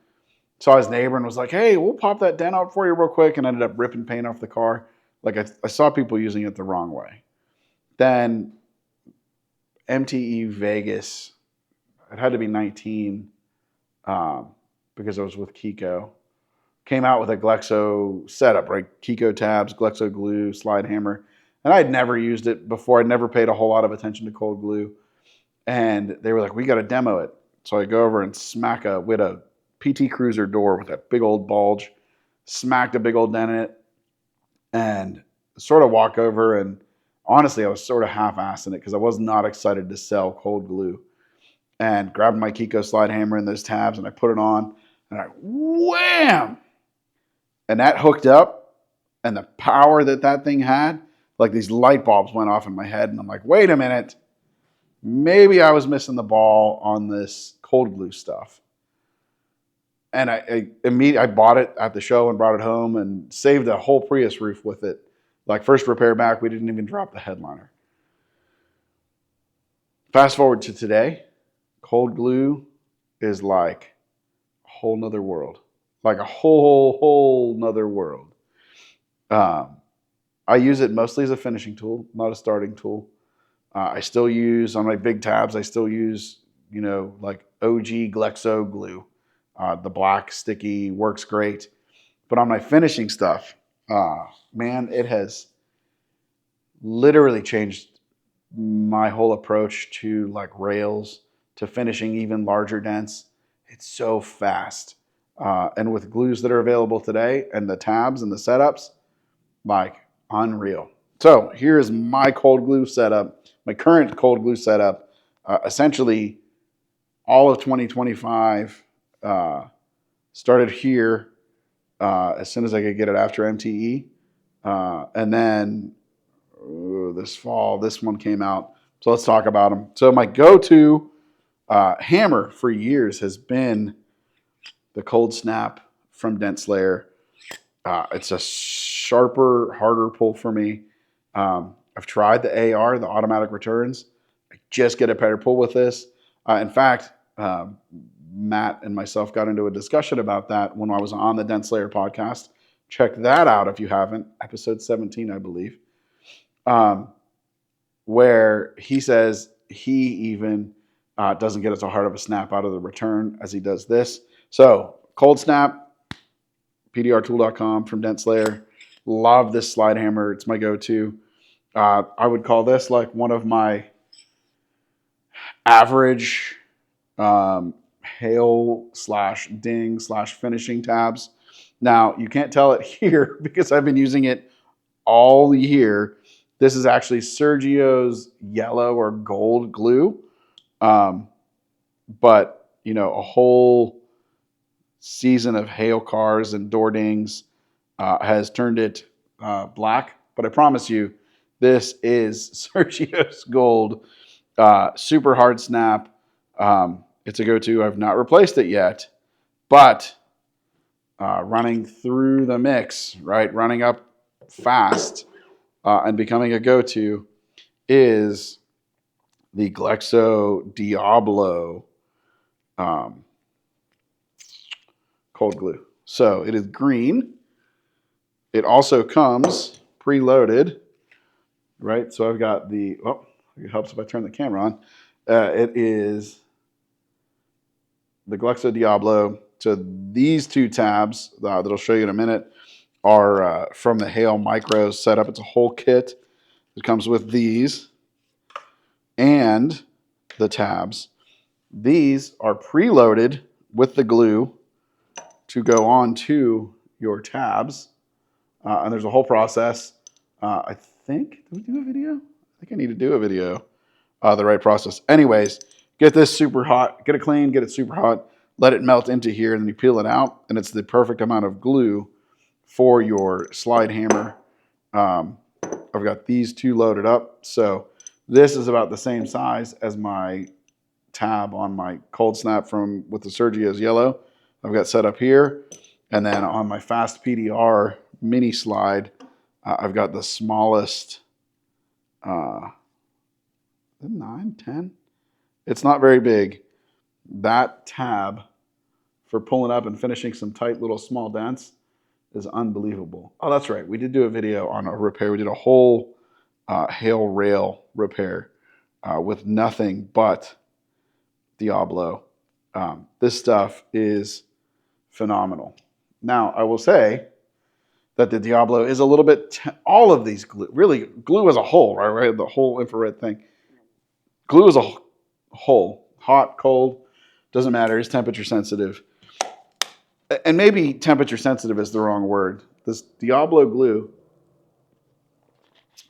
Saw his neighbor and was like, hey, we'll pop that dent out for you real quick, and ended up ripping paint off the car. Like I saw people using it the wrong way. Then MTE Vegas, it had to be 19 because I was with Kiko, came out with a Glexo setup, right? Kiko tabs, Glexo glue, slide hammer. And I had never used it before. I'd never paid a whole lot of attention to cold glue. And they were like, we got to demo it. So I go over and smack with a PT Cruiser door with that big old bulge, smacked a big old dent in it, and sort of walk over. And honestly, I was sort of half-assing it because I was not excited to sell cold glue. And grabbed my Kiko slide hammer and those tabs, and I put it on, and I wham! And that hooked up, and the power that thing had, like these light bulbs went off in my head, and I'm like, wait a minute, maybe I was missing the ball on this cold glue stuff. And I immediately bought it at the show and brought it home and saved a whole Prius roof with it. Like first repair back, we didn't even drop the headliner. Fast forward to today, cold glue is like a whole nother world. Like a whole nother world. I use it mostly as a finishing tool, not a starting tool. I still use, on my big tabs, I still use, like OG Glexo glue. The black sticky works great. But on my finishing stuff, man, it has literally changed my whole approach to like rails, to finishing even larger dents. It's so fast. And with glues that are available today and the tabs and the setups, like unreal. So here is my cold glue setup, my current cold glue setup. Essentially, all of 2025 started here as soon as I could get it after MTE. And then this fall, this one came out. So let's talk about them. So my go-to hammer for years has been the Cold Snap from Dent Slayer. It's a sharper, harder pull for me. I've tried the AR, the automatic returns. I just get a better pull with this. In fact, Matt and myself got into a discussion about that when I was on the Dent Slayer podcast. Check that out if you haven't. Episode 17, I believe. Where he says he even doesn't get as hard of a snap out of the return as he does this. So, Cold Snap, pdrtool.com from Dent Slayer. Love this slide hammer. It's my go-to. I would call this like one of my average hail /ding/finishing tabs. Now, you can't tell it here because I've been using it all year. This is actually Sergio's yellow or gold glue. But, you know, a whole season of hail cars and door dings has turned it black. But I promise you, this is Sergio's gold. Super hard snap. It's a go-to. I've not replaced it yet, but running through the mix, right, running up fast and becoming a go-to is the Glexo Diablo cold glue. So it is green. It also comes preloaded, right? So I've got the, oh, it helps if I turn the camera on. It is the Glexo Diablo. So these two tabs that I'll show you in a minute are from the Hale Micros setup. It's a whole kit. It comes with these and the tabs. These are preloaded with the glue to go on to your tabs. And there's a whole process. I think, did we do a video? I think I need to do a video. The right process. Anyways, get this super hot, get it clean, get it super hot, let it melt into here, and then you peel it out, and it's the perfect amount of glue for your slide hammer. I've got these two loaded up. So this is about the same size as my tab on my cold snap with the Sergio's yellow. I've got set up here. And then on my fast PDR mini slide, I've got the smallest, 9, 10. It's not very big. That tab for pulling up and finishing some tight little small dents is unbelievable. Oh, that's right. We did do a video on a repair. We did a whole hail rail repair with nothing but Diablo. This stuff is phenomenal. Now, I will say that the Diablo is a little bit, all of these glue, really glue as a whole, right? The whole infrared thing. Glue as a whole, hot, cold, doesn't matter, it's temperature sensitive. And maybe temperature sensitive is the wrong word. This Diablo glue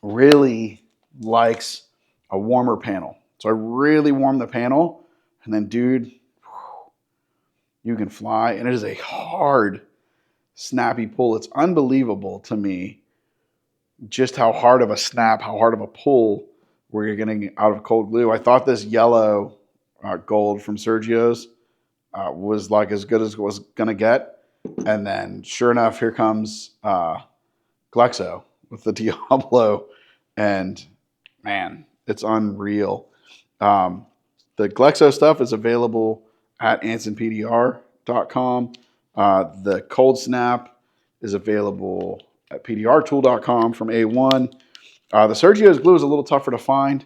really likes a warmer panel. So I really warm the panel, and then, dude, you can fly. And it is a hard, snappy pull. It's unbelievable to me just how hard of a snap, how hard of a pull where you're getting out of cold glue. I thought this yellow gold from Sergio's was like as good as it was going to get. And then sure enough, here comes Glexo with the Diablo. And man, it's unreal. The Glexo stuff is available at ansonpdr.com. The cold snap is available at pdrtool.com from A1. The Sergio's glue is a little tougher to find.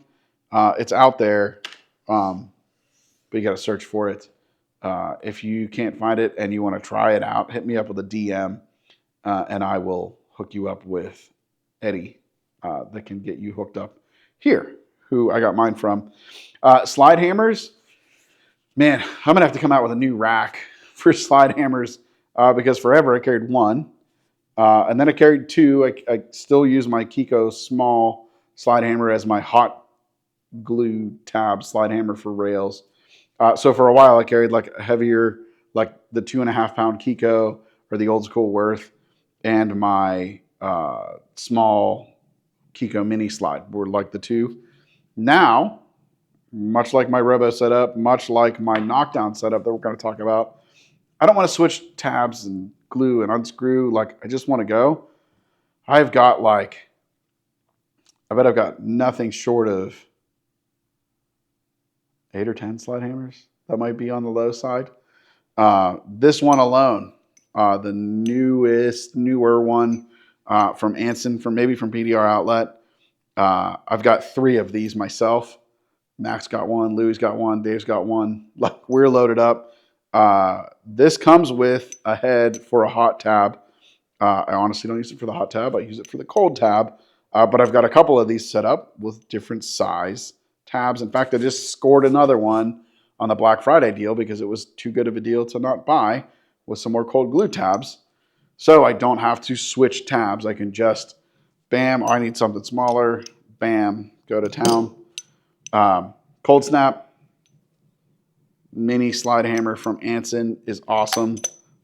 It's out there, but you got to search for it. If you can't find it and you want to try it out, hit me up with a DM, and I will hook you up with Eddie that can get you hooked up here, who I got mine from. Slide hammers, man, I'm going to have to come out with a new rack for slide hammers because forever I carried one. And then I carried two. I still use my Kiko small slide hammer as my hot glue tab slide hammer for rails. So for a while I carried like a heavier, like the 2.5 pound Kiko or the old school Worth, and my small Kiko mini slide were like the two. Now, much like my Robo setup, much like my knockdown setup that we're going to talk about, I don't want to switch tabs and glue and unscrew. Like, I just want to go. I bet I've got nothing short of 8 or 10 slide hammers. That might be on the low side. This one alone, the newer one from Anson, maybe from PDR Outlet. I've got 3 of these myself. Max got one, Louie's got one, Dave's got one. Like, we're loaded up. This comes with a head for a hot tab. I honestly don't use it for the hot tab. I use it for the cold tab. But I've got a couple of these set up with different size tabs. In fact, I just scored another one on the Black Friday deal because it was too good of a deal to not buy with some more cold glue tabs. So I don't have to switch tabs. I can just, bam, I need something smaller, bam, go to town. Cold Snap mini slide hammer from Anson is awesome.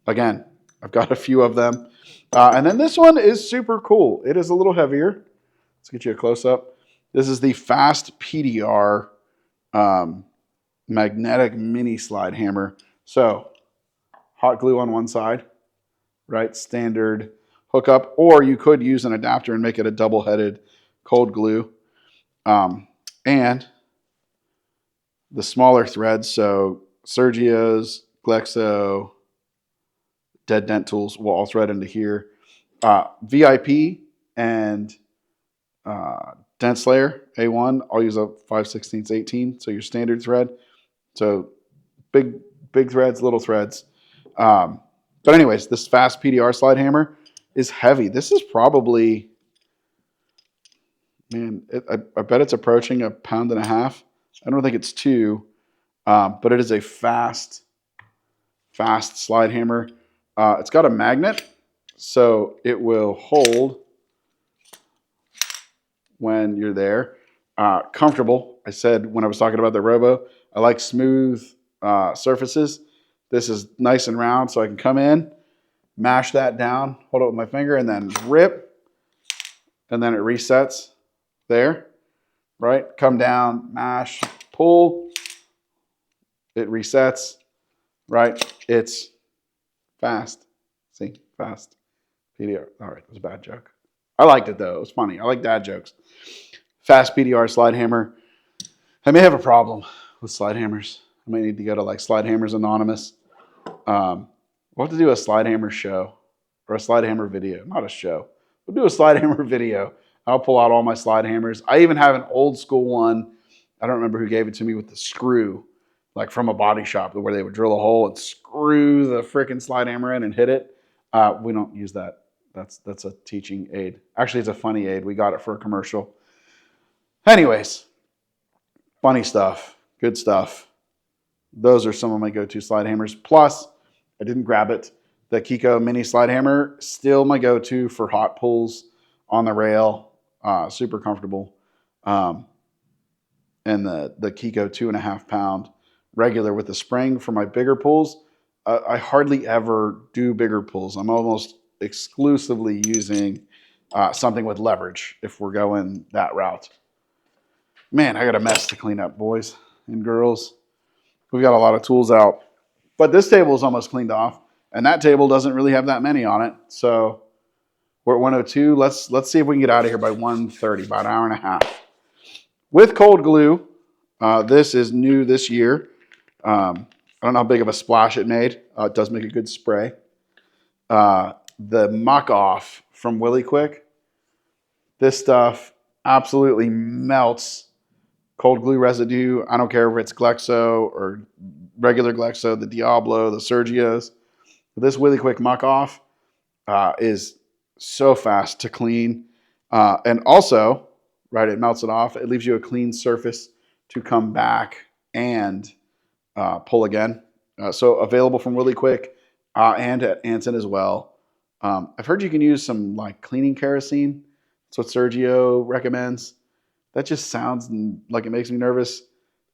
Again, I've got a few of them. And then this one is super cool. It is a little heavier. Let's get you a close-up. This is the Fast PDR magnetic mini slide hammer. So hot glue on one side, right? Standard hookup. Or you could use an adapter and make it a double-headed cold glue. And the smaller threads, so Sergio's, Glexo, Dead Dent Tools will all thread into here. VIP and Dent Slayer A1, I'll use a 5/16 18, so your standard thread. So big threads, little threads. But anyways, this Fast PDR slide hammer is heavy. This is probably, man, I bet it's approaching 1.5 pounds. I don't think it's 2, but it is a fast slide hammer. It's got a magnet, so it will hold when you're there. Comfortable. I said when I was talking about the Robo, I like smooth surfaces. This is nice and round, so I can come in, mash that down, hold it with my finger, and then rip, and then it resets there, right? Come down, mash, pull, it resets, right? It's fast. See, fast. PDR. All right, that was a bad joke. I liked it though. It was funny. I like dad jokes. Fast PDR slide hammer. I may have a problem with slide hammers. I may need to go to like Slide Hammers Anonymous. We'll have to do a slide hammer show or a slide hammer video. Not a show. We'll do a slide hammer video. I'll pull out all my slide hammers. I even have an old school one. I don't remember who gave it to me with the screw, like from a body shop where they would drill a hole and screw the freaking slide hammer in and hit it. We don't use that. That's a teaching aid. Actually, it's a funny aid. We got it for a commercial. Anyways, funny stuff, good stuff. Those are some of my go-to slide hammers. Plus, I didn't grab it. The Kiko mini slide hammer, still my go-to for hot pulls on the rail. Super comfortable. And the Kiko 2.5 pound regular with the spring for my bigger pulls. I hardly ever do bigger pulls. I'm almost exclusively using something with leverage if we're going that route. Man, I got a mess to clean up, boys and girls. We've got a lot of tools out. But this table is almost cleaned off, and that table doesn't really have that many on it. So we're at 102. Let's see if we can get out of here by 1:30, about an hour and a half. With cold glue, this is new this year. I don't know how big of a splash it made. It does make a good spray. The Muck-Off from Willy Quick. This stuff absolutely melts cold glue residue. I don't care if it's Glexo or regular Glexo, the Diablo, the Sergios. This Willy Quick Muck-Off is so fast to clean. And also, right, it melts it off. It leaves you a clean surface to come back and pull again. So available from Willy Quick and at Anson as well. I've heard you can use some like cleaning kerosene. That's what Sergio recommends. That just sounds like it makes me nervous.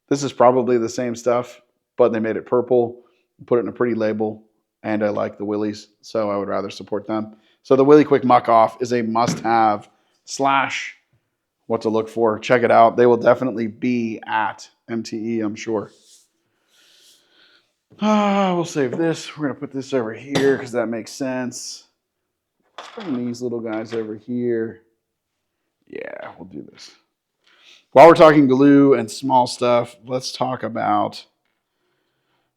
This is probably the same stuff, but they made it purple, put it in a pretty label, and I like the Willys, so I would rather support them. So the Willy Quick Muck-Off is a must-have / what to look for. Check it out. They will definitely be at MTE, I'm sure. We'll save this. We're going to put this over here because that makes sense. Let's bring these little guys over here. Yeah, we'll do this. While we're talking glue and small stuff, let's talk about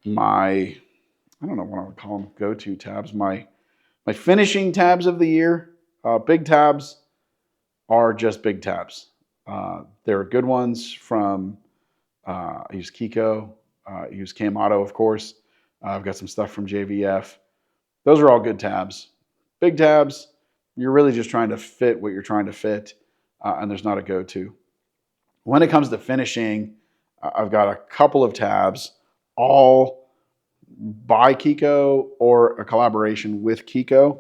my, I don't know what I would call them, go-to tabs, my finishing tabs of the year. Big tabs are just big tabs. There are good ones from, I use Kiko, I use Kamado, of course. I've got some stuff from JVF. Those are all good tabs. Big tabs, you're really just trying to fit what you're trying to fit, and there's not a go-to. When it comes to finishing, I've got a couple of tabs, all by Kiko or a collaboration with Kiko.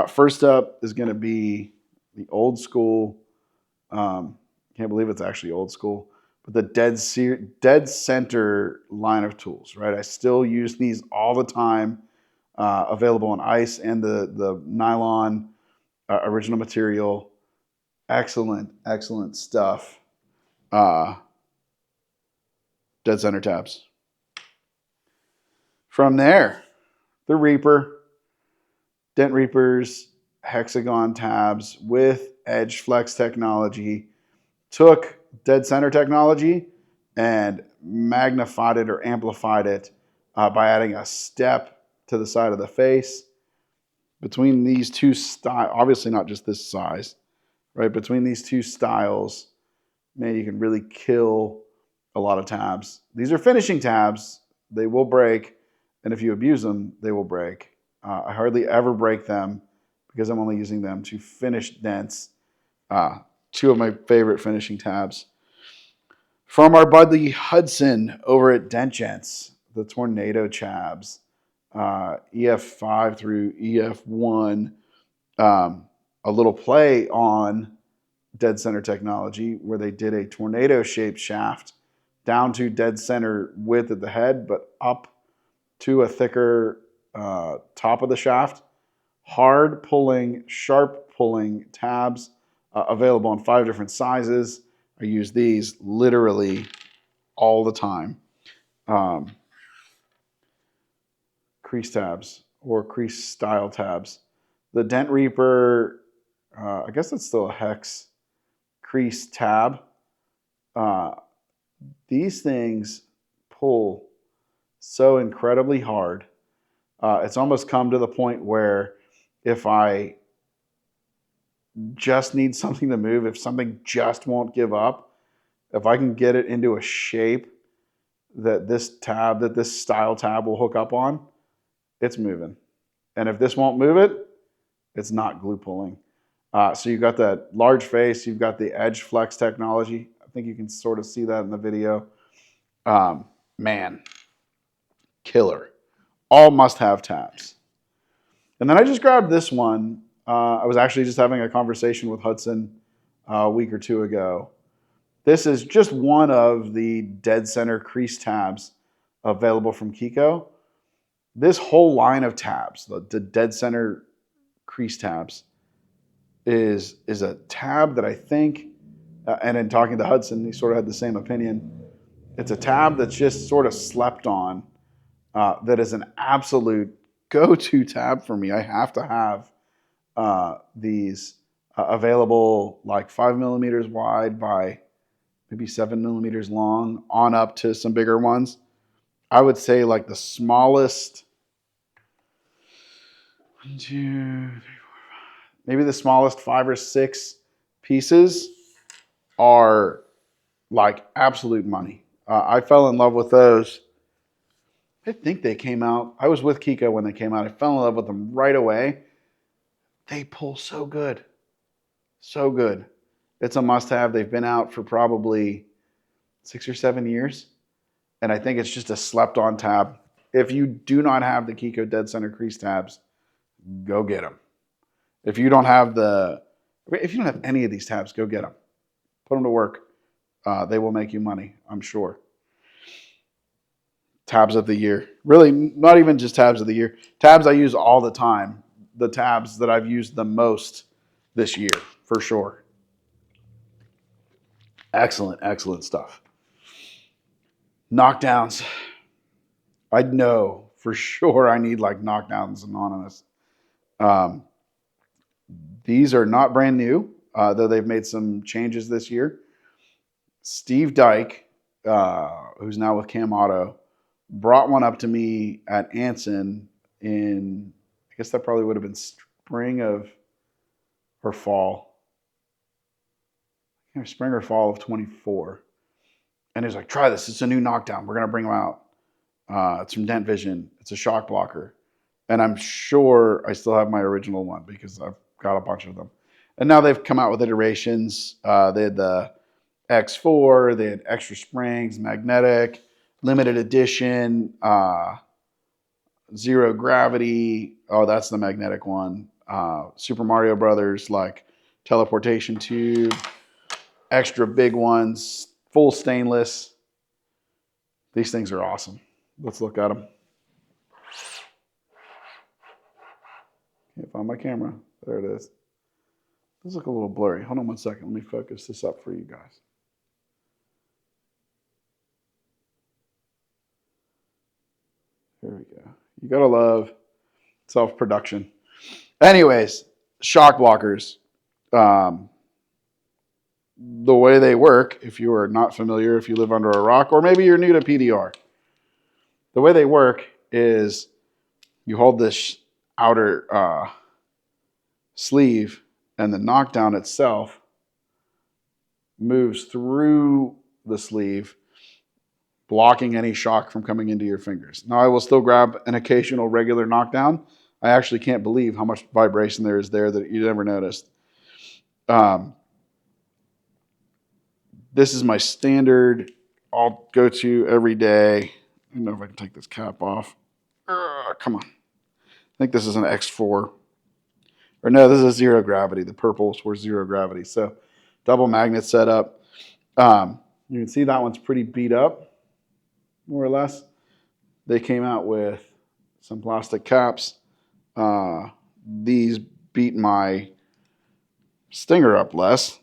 First up is going to be the old school. Can't believe it's actually old school, but the dead center line of tools. Right, I still use these all the time. Available on ice and the nylon original material. Excellent stuff. Dead center tabs. From there, the Reaper, Dent Reapers, hexagon tabs with edge flex technology. Took dead center technology and magnified it or amplified it by adding a step to the side of the face. Between these two styles, obviously not just this size, right? Between these two styles, man, you can really kill a lot of tabs. These are finishing tabs. They will break. And if you abuse them, they will break. I hardly ever break them because I'm only using them to finish dents. Two of my favorite finishing tabs. From our buddy Hudson over at Dent Gents, the Tornado tabs, EF5 through EF1, a little play on dead center technology where they did a tornado shaped shaft down to dead center width at the head, but up to a thicker top of the shaft. Hard pulling, sharp pulling tabs available in 5 different sizes. I use these literally all the time. Crease tabs or crease style tabs. The Dent Reaper, I guess that's still a hex crease tab. These things pull so incredibly hard. It's almost come to the point where if I just need something to move, if something just won't give up, if I can get it into a shape that this style tab will hook up on, it's moving. And if this won't move it, it's not glue pulling. So you've got that large face, you've got the edge flex technology. I think you can sort of see that in the video. Man, killer. All must-have tabs. And then I just grabbed this one. I was actually just having a conversation with Hudson a week or two ago. This is just one of the dead center crease tabs available from Kiko. This whole line of tabs, the dead center crease tabs, is a tab that I think, and in talking to Hudson, he sort of had the same opinion. It's a tab that's just sort of slept on. That is an absolute go-to tab for me. I have to have these available, like 5 millimeters wide by maybe 7 millimeters long, on up to some bigger ones. I would say like the smallest, 1, 2, 3, 4, 5, maybe the smallest 5 or 6 pieces are like absolute money. I fell in love with those. I think they came out. I was with Kiko when they came out. I fell in love with them right away. They pull so good. So good. It's a must-have. They've been out for probably 6 or 7 years. And I think it's just a slept-on tab. If you do not have the Kiko Dead Center crease tabs, go get them. If you don't have any of these tabs, go get them. Put them to work. They will make you money, I'm sure. Tabs of the year. Really, not even just tabs of the year. Tabs I use all the time. The tabs that I've used the most this year, for sure. Excellent stuff. Knockdowns. I know for sure I need like Knockdowns Anonymous. These are not brand new, though they've made some changes this year. Steve Dyke, who's now with Cam Auto, brought one up to me at Anson in, I guess that probably would have been spring or fall. Spring or fall of 24. And he was like, try this. It's a new knockdown. We're going to bring them out. It's from Dent Vision. It's a shock blocker. And I'm sure I still have my original one because I've got a bunch of them. And now they've come out with iterations. They had the X4. They had extra springs, magnetic, limited edition, zero gravity. Oh, that's the magnetic one. Super Mario Brothers, like teleportation tube, extra big ones, full stainless. These things are awesome. Let's look at them. Can't find my camera. There it is. These look a little blurry. Hold on one second. Let me focus this up for you guys. Here we go. You gotta love self-production. Anyways, shock blockers. The way they work, if you are not familiar, if you live under a rock, or maybe you're new to PDR, the way they work is you hold this outer sleeve, and the knockdown itself moves through the sleeve, blocking any shock from coming into your fingers. Now, I will still grab an occasional regular knockdown. I actually can't believe how much vibration there is there that you never noticed. This is my standard. I'll go to every day. I don't know if I can take this cap off. Come on. I think this is an X4. Or no, this is zero gravity. The purples were zero gravity. So double magnet setup. You can see that one's pretty beat up, more or less. They came out with some plastic caps. These beat my Stinger up less,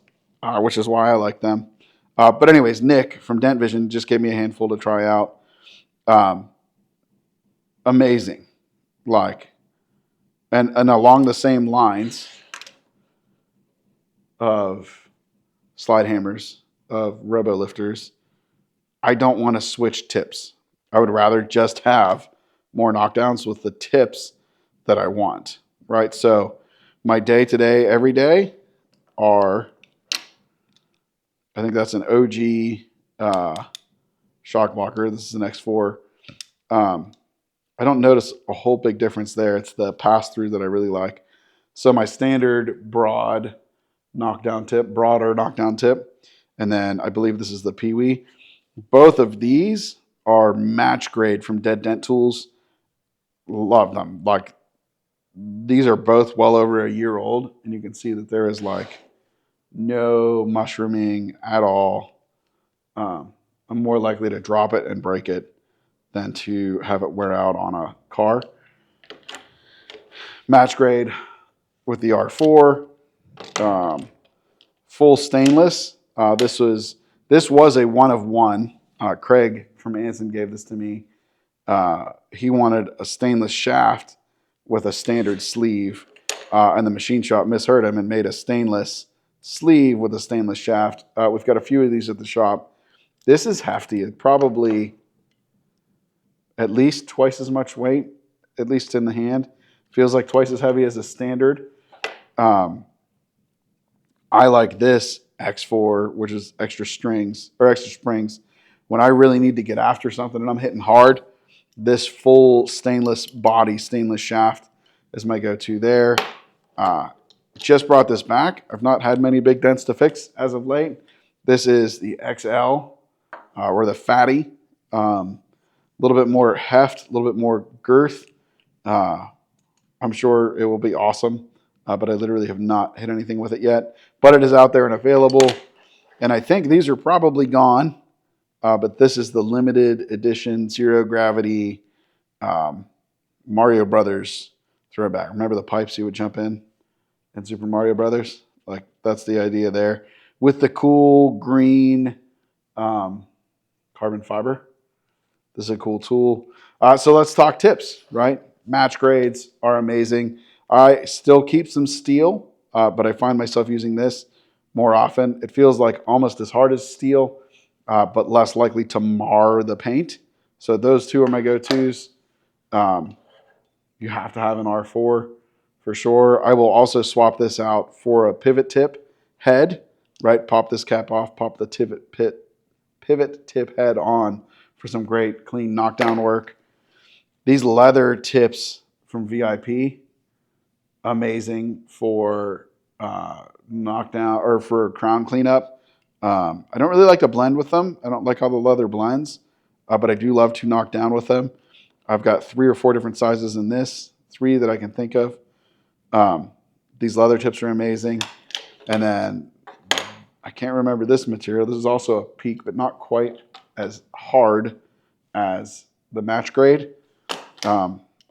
which is why I like them. But anyways, Nick from Dent Vision just gave me a handful to try out. Amazing. And along the same lines of slide hammers, of robo lifters, I don't want to switch tips. I would rather just have more knockdowns with the tips that I want, right? So my day-to-day, every day are, I think that's an OG shock blocker. This is an X4. I don't notice a whole big difference there. It's the pass-through that I really like. So my standard broader knockdown tip, and then I believe this is the Pee-wee. Both of these are match grade from Dead Dent Tools. Love them. Like, these are both well over a year old, and you can see that there is like no mushrooming at all. I'm more likely to drop it and break it than to have it wear out on a car. Match grade with the R4. Full stainless. This was a one of one. Craig from Anson gave this to me. He wanted a stainless shaft with a standard sleeve, and the machine shop misheard him and made a stainless sleeve with a stainless shaft. We've got a few of these at the shop. This is hefty. It's probably at least twice as much weight, at least in the hand. Feels like twice as heavy as a standard. I like this X4, which is extra springs. When I really need to get after something and I'm hitting hard, this full stainless body, stainless shaft is my go-to there. Just brought this back. I've not had many big dents to fix as of late. This is the XL, or the fatty. A little bit more heft, a little bit more girth. I'm sure it will be awesome, but I literally have not hit anything with it yet. But it is out there and available. And I think these are probably gone, but this is the limited edition zero gravity Mario Brothers throwback. Remember the pipes you would jump in Super Mario Brothers? Like, that's the idea there. With the cool green carbon fiber. This is a cool tool. So let's talk tips, right? Match grades are amazing. I still keep some steel, but I find myself using this more often. It feels like almost as hard as steel, but less likely to mar the paint. So those two are my go-tos. You have to have an R4 for sure. I will also swap this out for a pivot tip head, right? Pop this cap off, pop the pivot tip head on for some great clean knockdown work. These leather tips from VIP, amazing for knockdown or for crown cleanup. I don't really like to blend with them. I don't like how the leather blends, but I do love to knock down with them. I've got 3 or 4 different sizes in this, 3 that I can think of. These leather tips are amazing. And then I can't remember this material. This is also a peak, but not quite as hard as the match grade.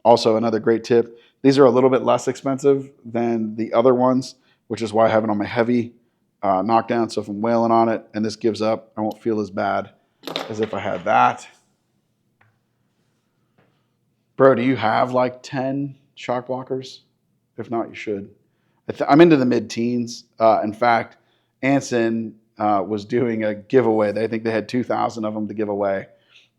Also another great tip. These are a little bit less expensive than the other ones, which is why I have it on my heavy knockdown. So if I'm wailing on it and this gives up, I won't feel as bad as if I had that. Bro, do you have like 10 shock blockers? If not, you should. I'm into the mid-teens. In fact, Anson was doing a giveaway. I think they had 2,000 of them to give away.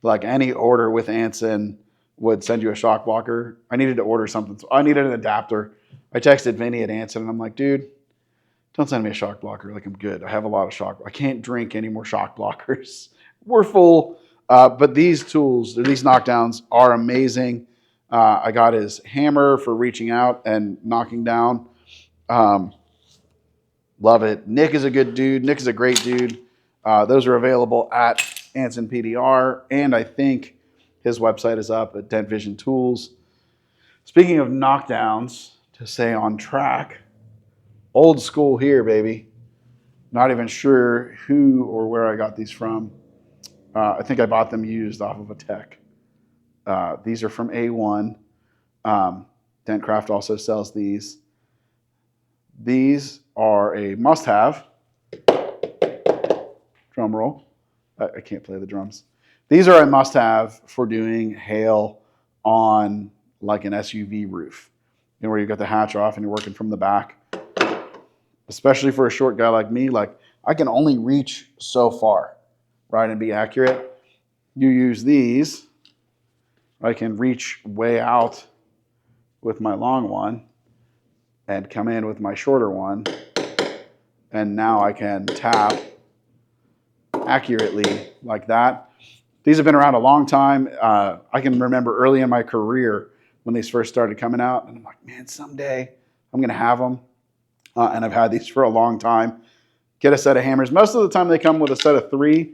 Like any order with Anson would send you a shock blocker. I needed to order something. So I needed an adapter. I texted Vinny at Anson and I'm like, dude, don't send me a shock blocker. Like, I'm good. I have a lot of shock. I can't drink any more shock blockers. We're full. But these tools, these knockdowns are amazing. I got his hammer for reaching out and knocking down. Love it. Nick is a good dude. Nick is a great dude. Those are available at Anson PDR, and I think his website is up at Dent Vision Tools. Speaking of knockdowns, to stay on track, old school here, baby. Not even sure who or where I got these from. I think I bought them used off of a tech. These are from A1. Dentcraft also sells these. These are a must-have. Drum roll. I can't play the drums. These are a must-have for doing hail on like an SUV roof. You know, where you've got the hatch off and you're working from the back. Especially for a short guy like me, like I can only reach so far, right, and be accurate. You use these, I can reach way out with my long one and come in with my shorter one. And now I can tap accurately like that. These have been around a long time. I can remember early in my career when these first started coming out. And I'm like, man, someday I'm going to have them. And I've had these for a long time. Get a set of hammers. Most of the time they come with a set of 3.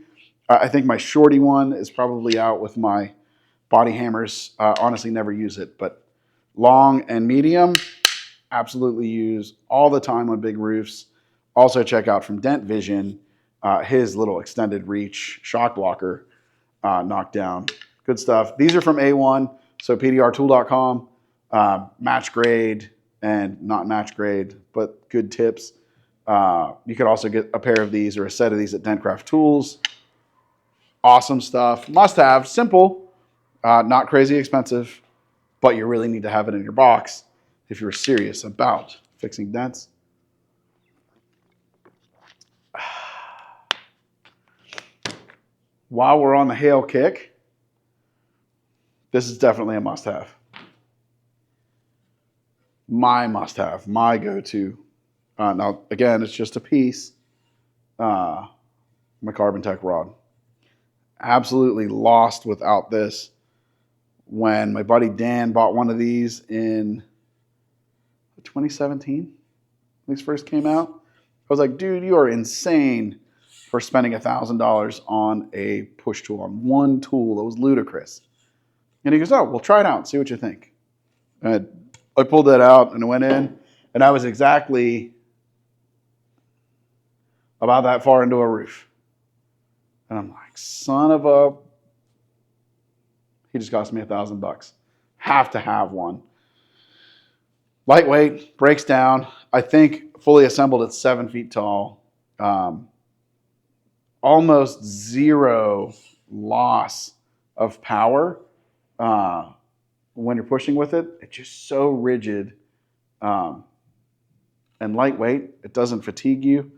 I think my shorty one is probably out with my body hammers. Honestly, never use it. But long and medium, absolutely use all the time on big roofs. Also check out from Dent Vision, his little extended reach shock blocker knockdown. Good stuff. These are from A1, so pdrtool.com. Match grade and not match grade, but good tips. You could also get a pair of these or a set of these at Dentcraft Tools. Awesome stuff. Must have. Simple. Not crazy expensive, but you really need to have it in your box if you're serious about fixing dents. While we're on the hail kick, this is definitely a must-have. My must-have, my go-to. Now, again, it's just a piece. My Carbon Tech rod. Absolutely lost without this. When my buddy Dan bought one of these in 2017, these first came out, I was like, dude, you are insane for spending $1,000 on a push tool, on one tool. That was ludicrous. And he goes, oh, well, try it out and see what you think. And I pulled that out and I went in, and I was exactly about that far into a roof. And I'm like, son of a... He just cost me $1,000. Have to have one. Lightweight, breaks down. I think fully assembled, it's 7 feet tall. Almost zero loss of power when you're pushing with it. It's just so rigid and lightweight. It doesn't fatigue you,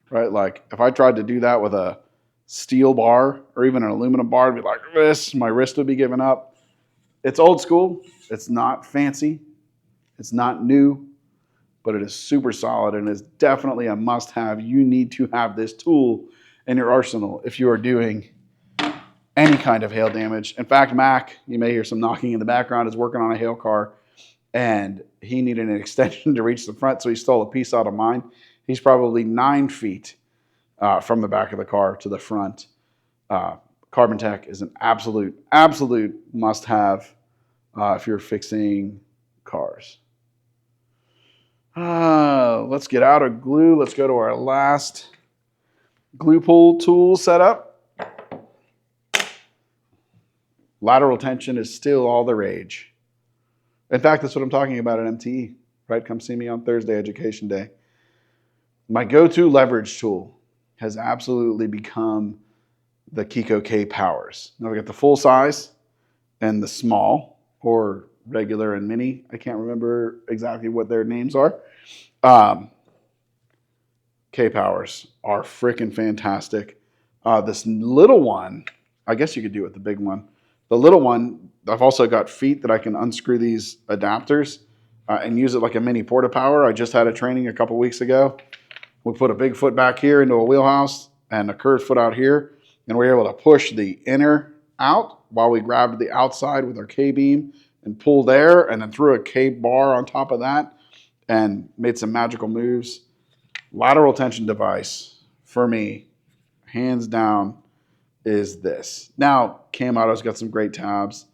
right? Like if I tried to do that with a steel bar or even an aluminum bar, I'd be like this. My wrist would be giving up. It's old school. It's not fancy. It's not new, but it is super solid and is definitely a must-have. You need to have this tool in your arsenal if you are doing any kind of hail damage. In fact, Mac, you may hear some knocking in the background, is working on a hail car, and he needed an extension to reach the front, so he stole a piece out of mine. He's probably 9 feet from the back of the car to the front. Carbon Tech is an absolute must-have if you're fixing cars. Let's get out of glue. Let's go to our last glue pull tool setup. Lateral tension is still all the rage. In fact, that's what I'm talking about at MTE, right? Come see me on Thursday, Education Day. My go-to leverage tool has absolutely become the Kiko K Powers. Now we got the full size and the small, or regular and mini. I can't remember exactly what their names are. K Powers are freaking fantastic. This little one, I guess you could do it with the big one. The little one, I've also got feet that I can unscrew these adapters and use it like a mini porta power. I just had a training a couple weeks ago. We put a big foot back here into a wheelhouse and a curved foot out here, and we're able to push the inner out while we grabbed the outside with our K-beam and pulled there, and then threw a K-bar on top of that and made some magical moves. Lateral tension device for me, hands down, is this. Now, Cam Auto's got some great tabs.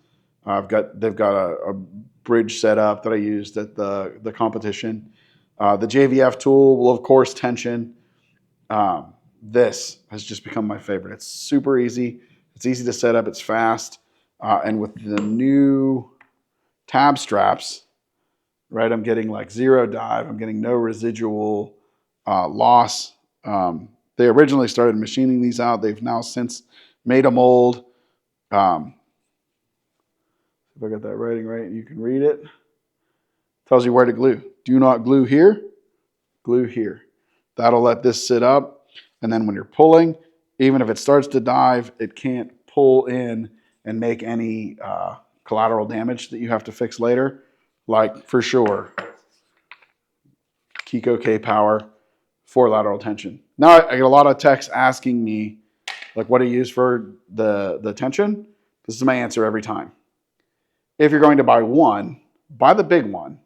They've got a bridge set up that I used at the competition. The JVF tool will, of course, tension. This has just become my favorite. It's super easy. It's easy to set up. It's fast. And with the new tab straps, right, I'm getting like zero dive. I'm getting no residual loss. They originally started machining these out. They've now since made a mold. If I got that writing right, you can read it. Tells you where to glue. Do not glue here, glue here. That'll let this sit up. And then when you're pulling, even if it starts to dive, it can't pull in and make any collateral damage that you have to fix later. Like, for sure, Kiko K Power for lateral tension. Now, I get a lot of texts asking me, like, what do you use for the tension? This is my answer every time. If you're going to buy one, buy the big one,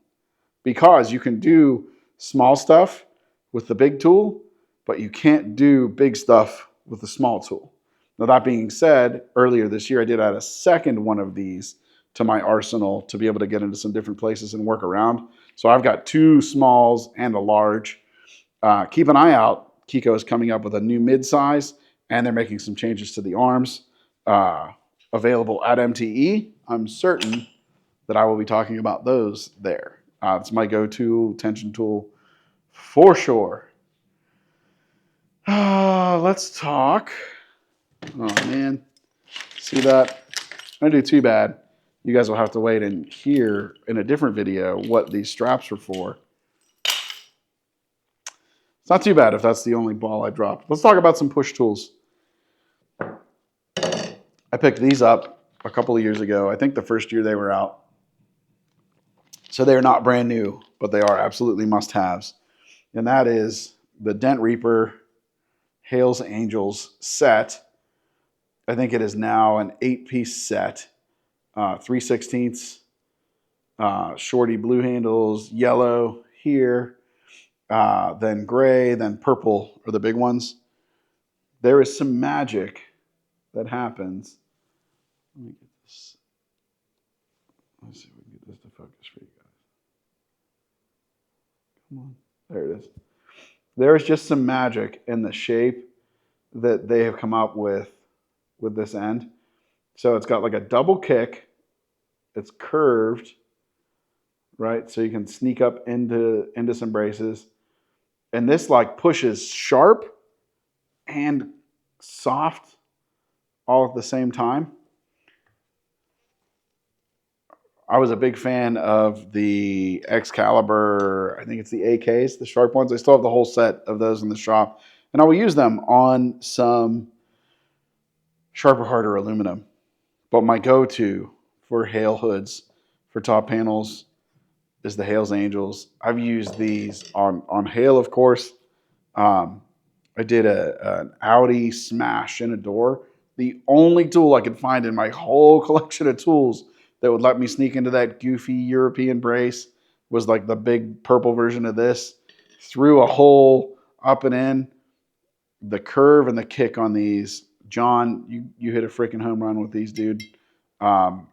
because you can do small stuff with the big tool, but you can't do big stuff with the small tool. Now, that being said, earlier this year, I did add a second one of these to my arsenal to be able to get into some different places and work around. So I've got two smalls and a large. Keep an eye out. Kiko is coming up with a new mid-size, and they're making some changes to the arms. Available at MTE. I'm certain that I will be talking about those there. It's my go-to tension tool for sure. Let's talk. Oh, man. See that? I didn't do too bad. You guys will have to wait and hear in a different video what these straps are for. It's not too bad if that's the only ball I dropped. Let's talk about some push tools. I picked these up a couple of years ago. I think the first year they were out. So they're not brand new, but they are absolutely must-haves. And that is the Dent Reaper Hales Angels set. I think it is now an 8-piece set. 3/16, shorty blue handles, yellow here, then gray, then purple are the big ones. There is some magic that happens. Let me get this. Let's see if we can get this to focus for you guys. Come on. There it is. There is just some magic in the shape that they have come up with this end. So it's got like a double kick. It's curved, right? So you can sneak up into some braces. And this like pushes sharp and soft all at the same time. I was a big fan of the Excalibur, I think it's the AKs, the sharp ones. I still have the whole set of those in the shop. And I will use them on some sharper, harder aluminum. But my go-to for Hale hoods, for top panels, is the Hales Angels. I've used these on Hale, of course. I did an Audi smash in a door. The only tool I could find in my whole collection of tools that would let me sneak into that goofy European brace was like the big purple version of this. Threw a hole up and in. The curve and the kick on these. John, you hit a freaking home run with these, dude. I've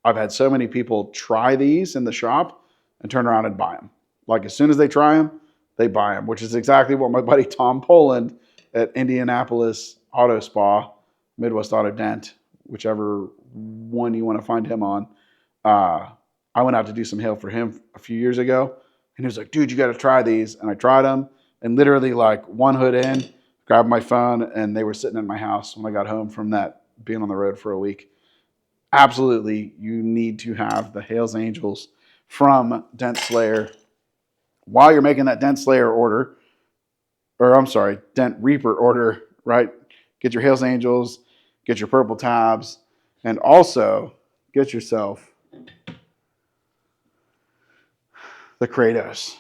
had so many people try these in the shop and turn around and buy them. Like as soon as they try them, they buy them, which is exactly what my buddy Tom Poland at Indianapolis Auto Spa, Midwest Auto Dent, whichever one you want to find him on. I went out to do some hail for him a few years ago, and he was like, dude, you got to try these. And I tried them, and literally like one hood in, grabbed my phone, and they were sitting in my house when I got home from that being on the road for a week. Absolutely, you need to have the Hales Angels from Dent Slayer while you're making that Dent Slayer order, or I'm sorry, Dent Reaper order, right? Get your Hales Angels, get your purple tabs, and also get yourself the Kratos.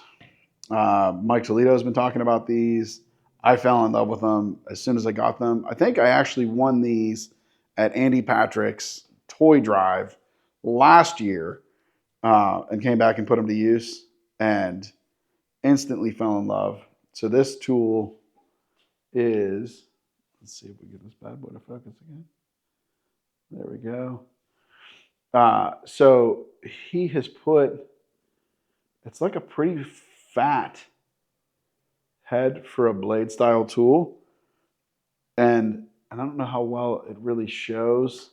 Mike Toledo's been talking about these. I fell in love with them as soon as I got them. I think I actually won these at Andy Patrick's toy drive last year and came back and put them to use and instantly fell in love. So this tool is, let's see if we get this bad boy to focus again. There we go. So he has put, it's like a pretty fat head for a blade style tool. And I don't know how well it really shows,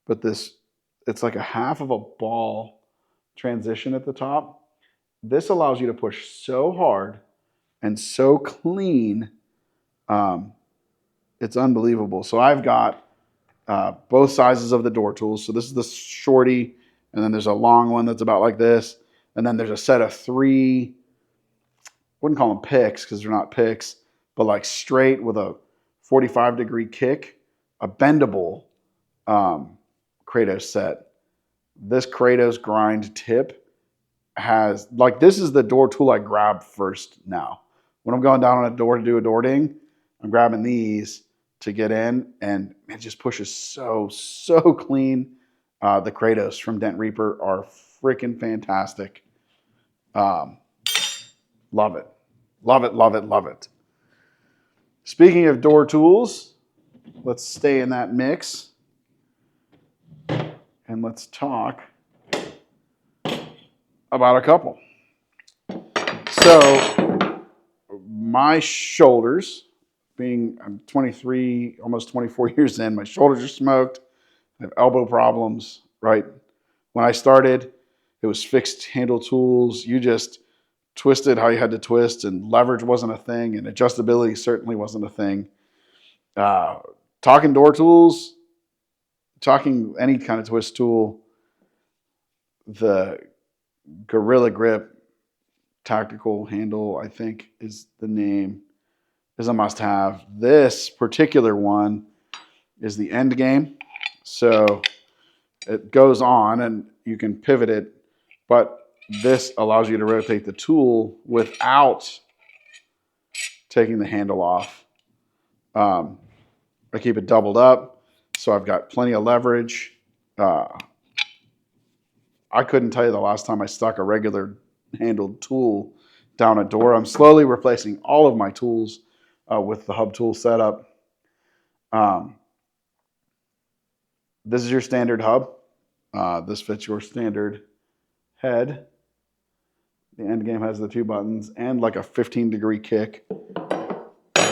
but it's like a half of a ball transition at the top. This allows you to push so hard and so clean. It's unbelievable. So I've got both sizes of the door tools. So this is the shorty, and then there's a long one that's about like this. And then there's a set of three, wouldn't call them picks because they're not picks, but like straight with a 45-degree kick, a bendable Kratos set. This Kratos grind tip has, like, this is the door tool I grab first now. When I'm going down on a door to do a door ding, I'm grabbing these to get in, and it just pushes so clean. The Kratos from Dent Reaper are freaking fantastic. Love it. Love it, love it, love it. Speaking of door tools, let's stay in that mix. And let's talk about a couple. So, my shoulders, I'm 23, almost 24 years in, my shoulders are smoked. I have elbow problems, right? When I started, it was fixed handle tools. You just twisted how you had to twist, and leverage wasn't a thing, and adjustability certainly wasn't a thing. Talking door tools, talking any kind of twist tool, the Gorilla Grip tactical handle, I think is the name, is a must-have. This particular one is the end game. So it goes on and you can pivot it, but this allows you to rotate the tool without taking the handle off. I keep it doubled up, so I've got plenty of leverage. I couldn't tell you the last time I stuck a regular handled tool down a door. I'm slowly replacing all of my tools with the hub tool setup. This is your standard hub. This fits your standard head. The end game has the two buttons and like a 15-degree kick.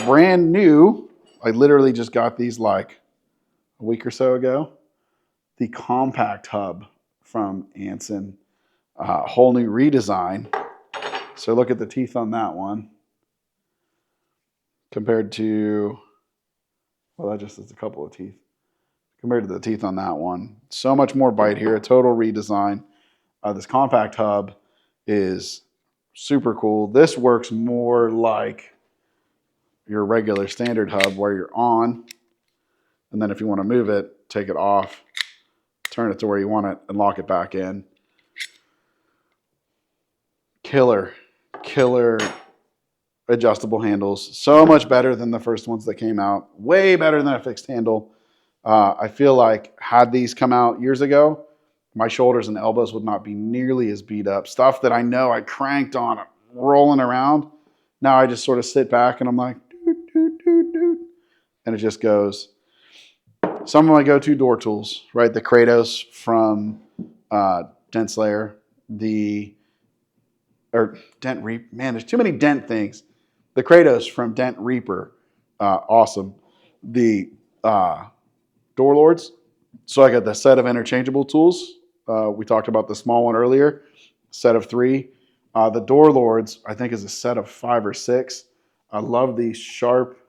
Brand new. I literally just got these like a week or so ago. The compact hub from Anson. Whole new redesign. So look at the teeth on that one. Compared to, well, that just is a couple of teeth. Compared to the teeth on that one. So much more bite here. A total redesign. This compact hub is super cool. This works more like your regular standard hub where you're on, and then if you want to move it, take it off, turn it to where you want it, and lock it back in. Killer adjustable handles. So much better than the first ones that came out. Way better than a fixed handle. I feel like had these come out years ago, my shoulders and elbows would not be nearly as beat up. Stuff that I know I cranked on, rolling around. Now I just sort of sit back and I'm like, doot, doot, doot, doot. And it just goes. Some of my go-to door tools, right? The Kratos from Dent Slayer, the or Dent Reaper. Man, there's too many Dent things. The Kratos from Dent Reaper, awesome. The Door Lords. So I got the set of interchangeable tools. We talked about the small one earlier, set of 3. The Door Lords, I think, is a set of 5 or 6. I love the sharp,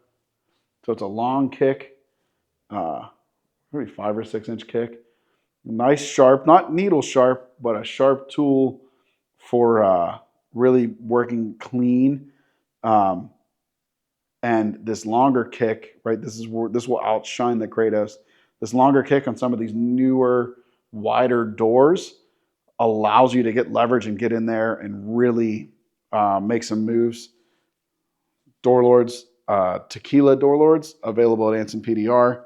so it's a long kick, maybe 5 or 6 inch kick. Nice sharp, not needle sharp, but a sharp tool for really working clean. And this longer kick, right? This will outshine the Kratos. This longer kick on some of these newer, wider doors allows you to get leverage and get in there and really make some moves. Door Lords, Tequila Door Lords, available at Anson PDR.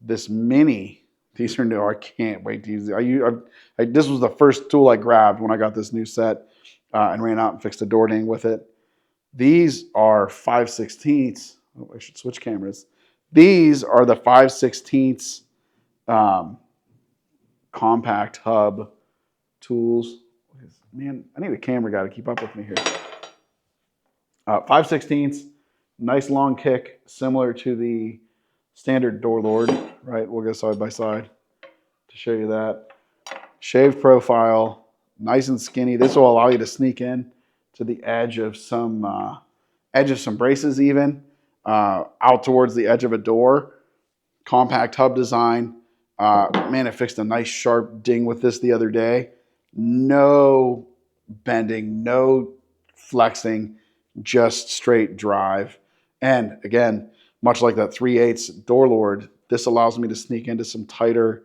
This mini, these are new. I can't wait to use it. This was the first tool I grabbed when I got this new set and ran out and fixed a door ding with it. These are 5/16. Oh, I should switch cameras. These are the 5/16 compact hub tools. Man, I need a camera guy to keep up with me here. 5/16, nice long kick, similar to the standard Door Lord, right? We'll go side by side to show you that. Shaved profile, nice and skinny. This will allow you to sneak in to the edge of some braces even, out towards the edge of a door. Compact hub design. Man, I fixed a nice sharp ding with this the other day. No bending, no flexing, just straight drive. And again, much like that 3/8 Door Lord, this allows me to sneak into some tighter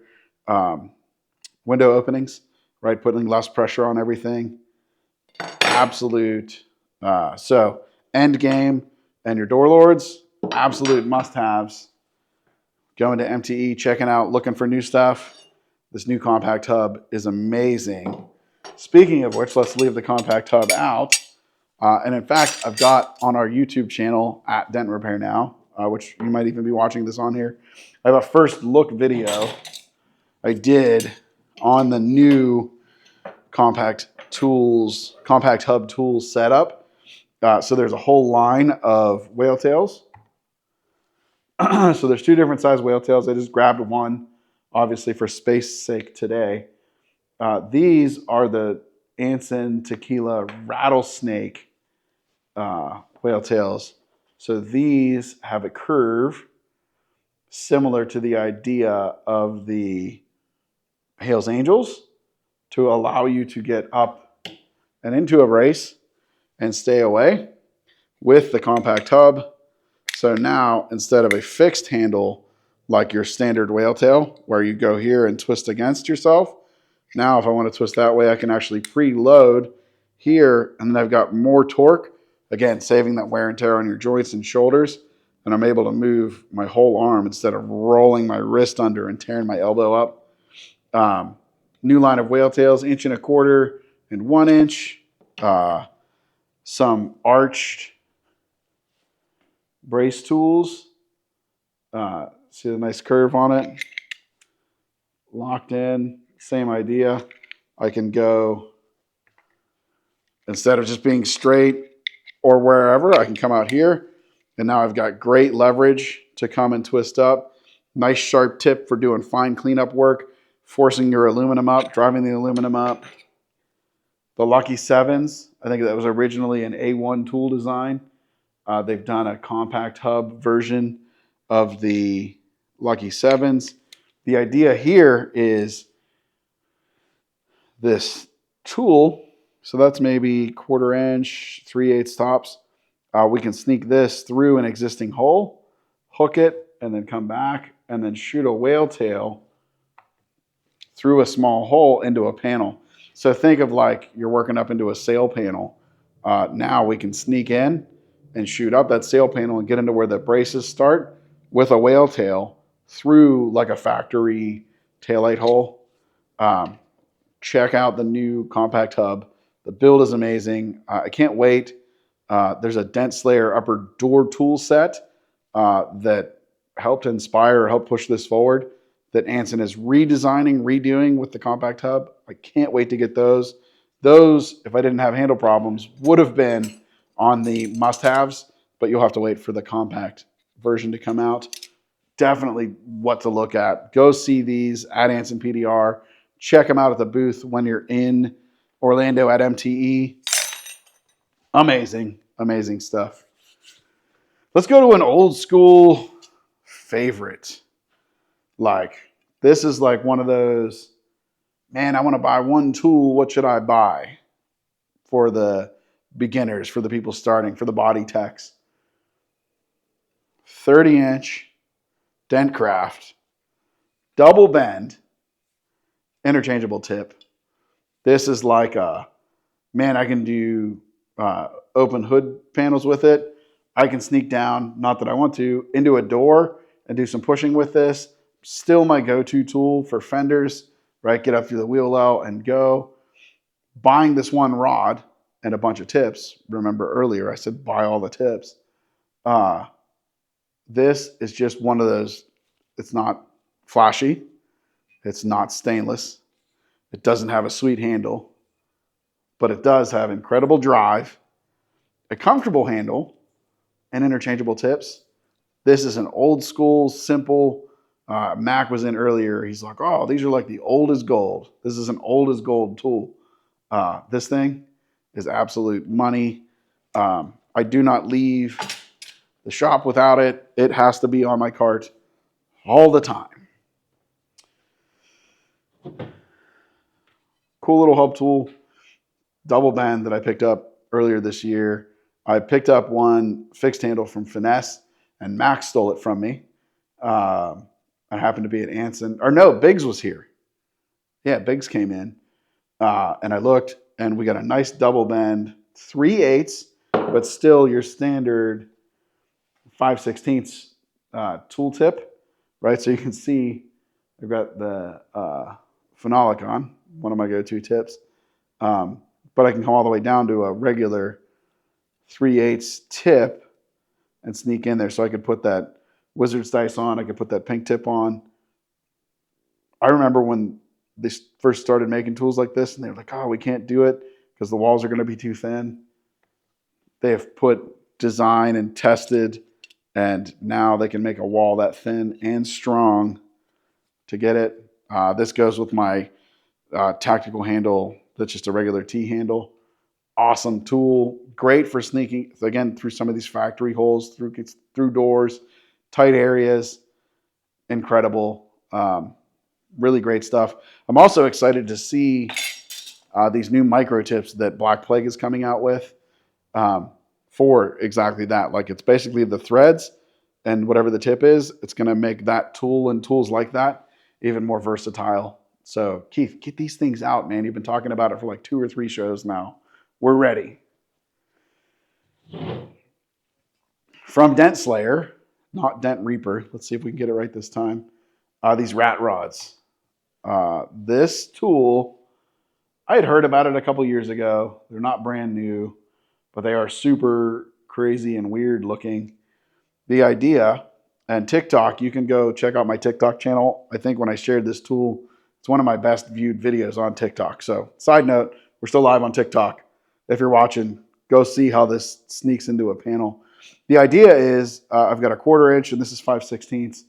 window openings, right? Putting less pressure on everything. Absolute. So end game and your Door Lords, absolute must-haves. Going to MTE, checking out, looking for new stuff. This new compact hub is amazing. Speaking of which, let's leave the compact hub out. And in fact, I've got on our YouTube channel at Dent Repair Now, which you might even be watching this on here. I have a first look video I did on the new compact hub tools setup. So there's a whole line of whale tails. So there's 2 different size whale tails. I just grabbed one, obviously for space sake today. These are the Anson Tequila Rattlesnake whale tails. So these have a curve similar to the idea of the Hales Angels to allow you to get up and into a brace and stay away with the compact hub. So now, instead of a fixed handle like your standard whale tail, where you go here and twist against yourself, now if I want to twist that way, I can actually preload here, and then I've got more torque, again, saving that wear and tear on your joints and shoulders, and I'm able to move my whole arm instead of rolling my wrist under and tearing my elbow up. New line of whale tails, 1.25 and 1 inch. Some arched brace tools. See the nice curve on it? Locked in, same idea. I can go, instead of just being straight or wherever, I can come out here, and now I've got great leverage to come and twist up. Nice sharp tip for doing fine cleanup work, forcing your aluminum up, driving the aluminum up. The Lucky 7s, I think that was originally an A1 tool design. They've done a compact hub version of the Lucky 7s. The idea here is this tool, so that's maybe 1/4 inch, 3/8 tops. We can sneak this through an existing hole, hook it, and then come back, and then shoot a whale tail through a small hole into a panel. So think of like you're working up into a sail panel. Now we can sneak in and shoot up that sail panel and get into where the braces start with a whale tail through like a factory taillight hole. Check out the new compact hub. The build is amazing. I can't wait. There's a Dent Slayer upper door tool set that helped inspire, helped push this forward, that Anson is redesigning, redoing with the compact hub. I can't wait to get those. Those, if I didn't have handle problems, would have been on the must-haves, but you'll have to wait for the compact version to come out. Definitely what to look at. Go see these at Anson PDR. Check them out at the booth when you're in Orlando at MTE. Amazing, amazing stuff. Let's go to an old school favorite. Like, this is like one of those, man, I want to buy one tool. What should I buy for the beginners, for the people starting, for the body techs? 30-inch Dentcraft, double bend, interchangeable tip. This is like a, man, I can do open hood panels with it. I can sneak down, not that I want to, into a door and do some pushing with this. Still my go-to tool for fenders, right? Get up through the wheel well and go. Buying this one rod and a bunch of tips. Remember earlier I said buy all the tips. This is just one of those, it's not flashy. It's not stainless. It doesn't have a sweet handle, but it does have incredible drive, a comfortable handle, and interchangeable tips. This is an old school, simple, Mac was in earlier. He's like, oh, these are like the old as gold. This is an old as gold tool. This thing is absolute money. I do not leave the shop without it. It has to be on my cart all the time. Cool little hub tool, double bend that I picked up earlier this year. I picked up one fixed handle from Finesse, and Max stole it from me. I happened to be at Anson, or no, Biggs was here. Yeah, Biggs came in, and I looked, and we got a nice double bend, 3/8, but still your standard 5/16 tool tip, right? So you can see I've got the phenolic on, one of my go-to tips, but I can come all the way down to a regular 3/8 tip and sneak in there. So I could put that Wizard's dice on, I could put that pink tip on. I remember when they first started making tools like this, and they were like, oh, we can't do it because the walls are going to be too thin. They have put design and tested, and now they can make a wall that thin and strong to get it. This goes with my tactical handle that's just a regular T handle. Awesome tool, great for sneaking, again, through some of these factory holes, through doors, tight areas. Incredible. Really great stuff. I'm also excited to see these new micro tips that Black Plague is coming out with for exactly that. Like, it's basically the threads and whatever the tip is, it's going to make that tool and tools like that even more versatile. So Keith, get these things out, man. You've been talking about it for like 2 or 3 shows now. We're ready. From Dent Slayer, not Dent Reaper. Let's see if we can get it right this time. These rat rods. This tool, I had heard about it a couple years ago. They're not brand new, but they are super crazy and weird looking. The idea, and TikTok, you can go check out my TikTok channel. I think when I shared this tool, it's one of my best viewed videos on TikTok. So side note, we're still live on TikTok. If you're watching, go see how this sneaks into a panel. The idea is I've got a 1/4 inch and this is 5/16.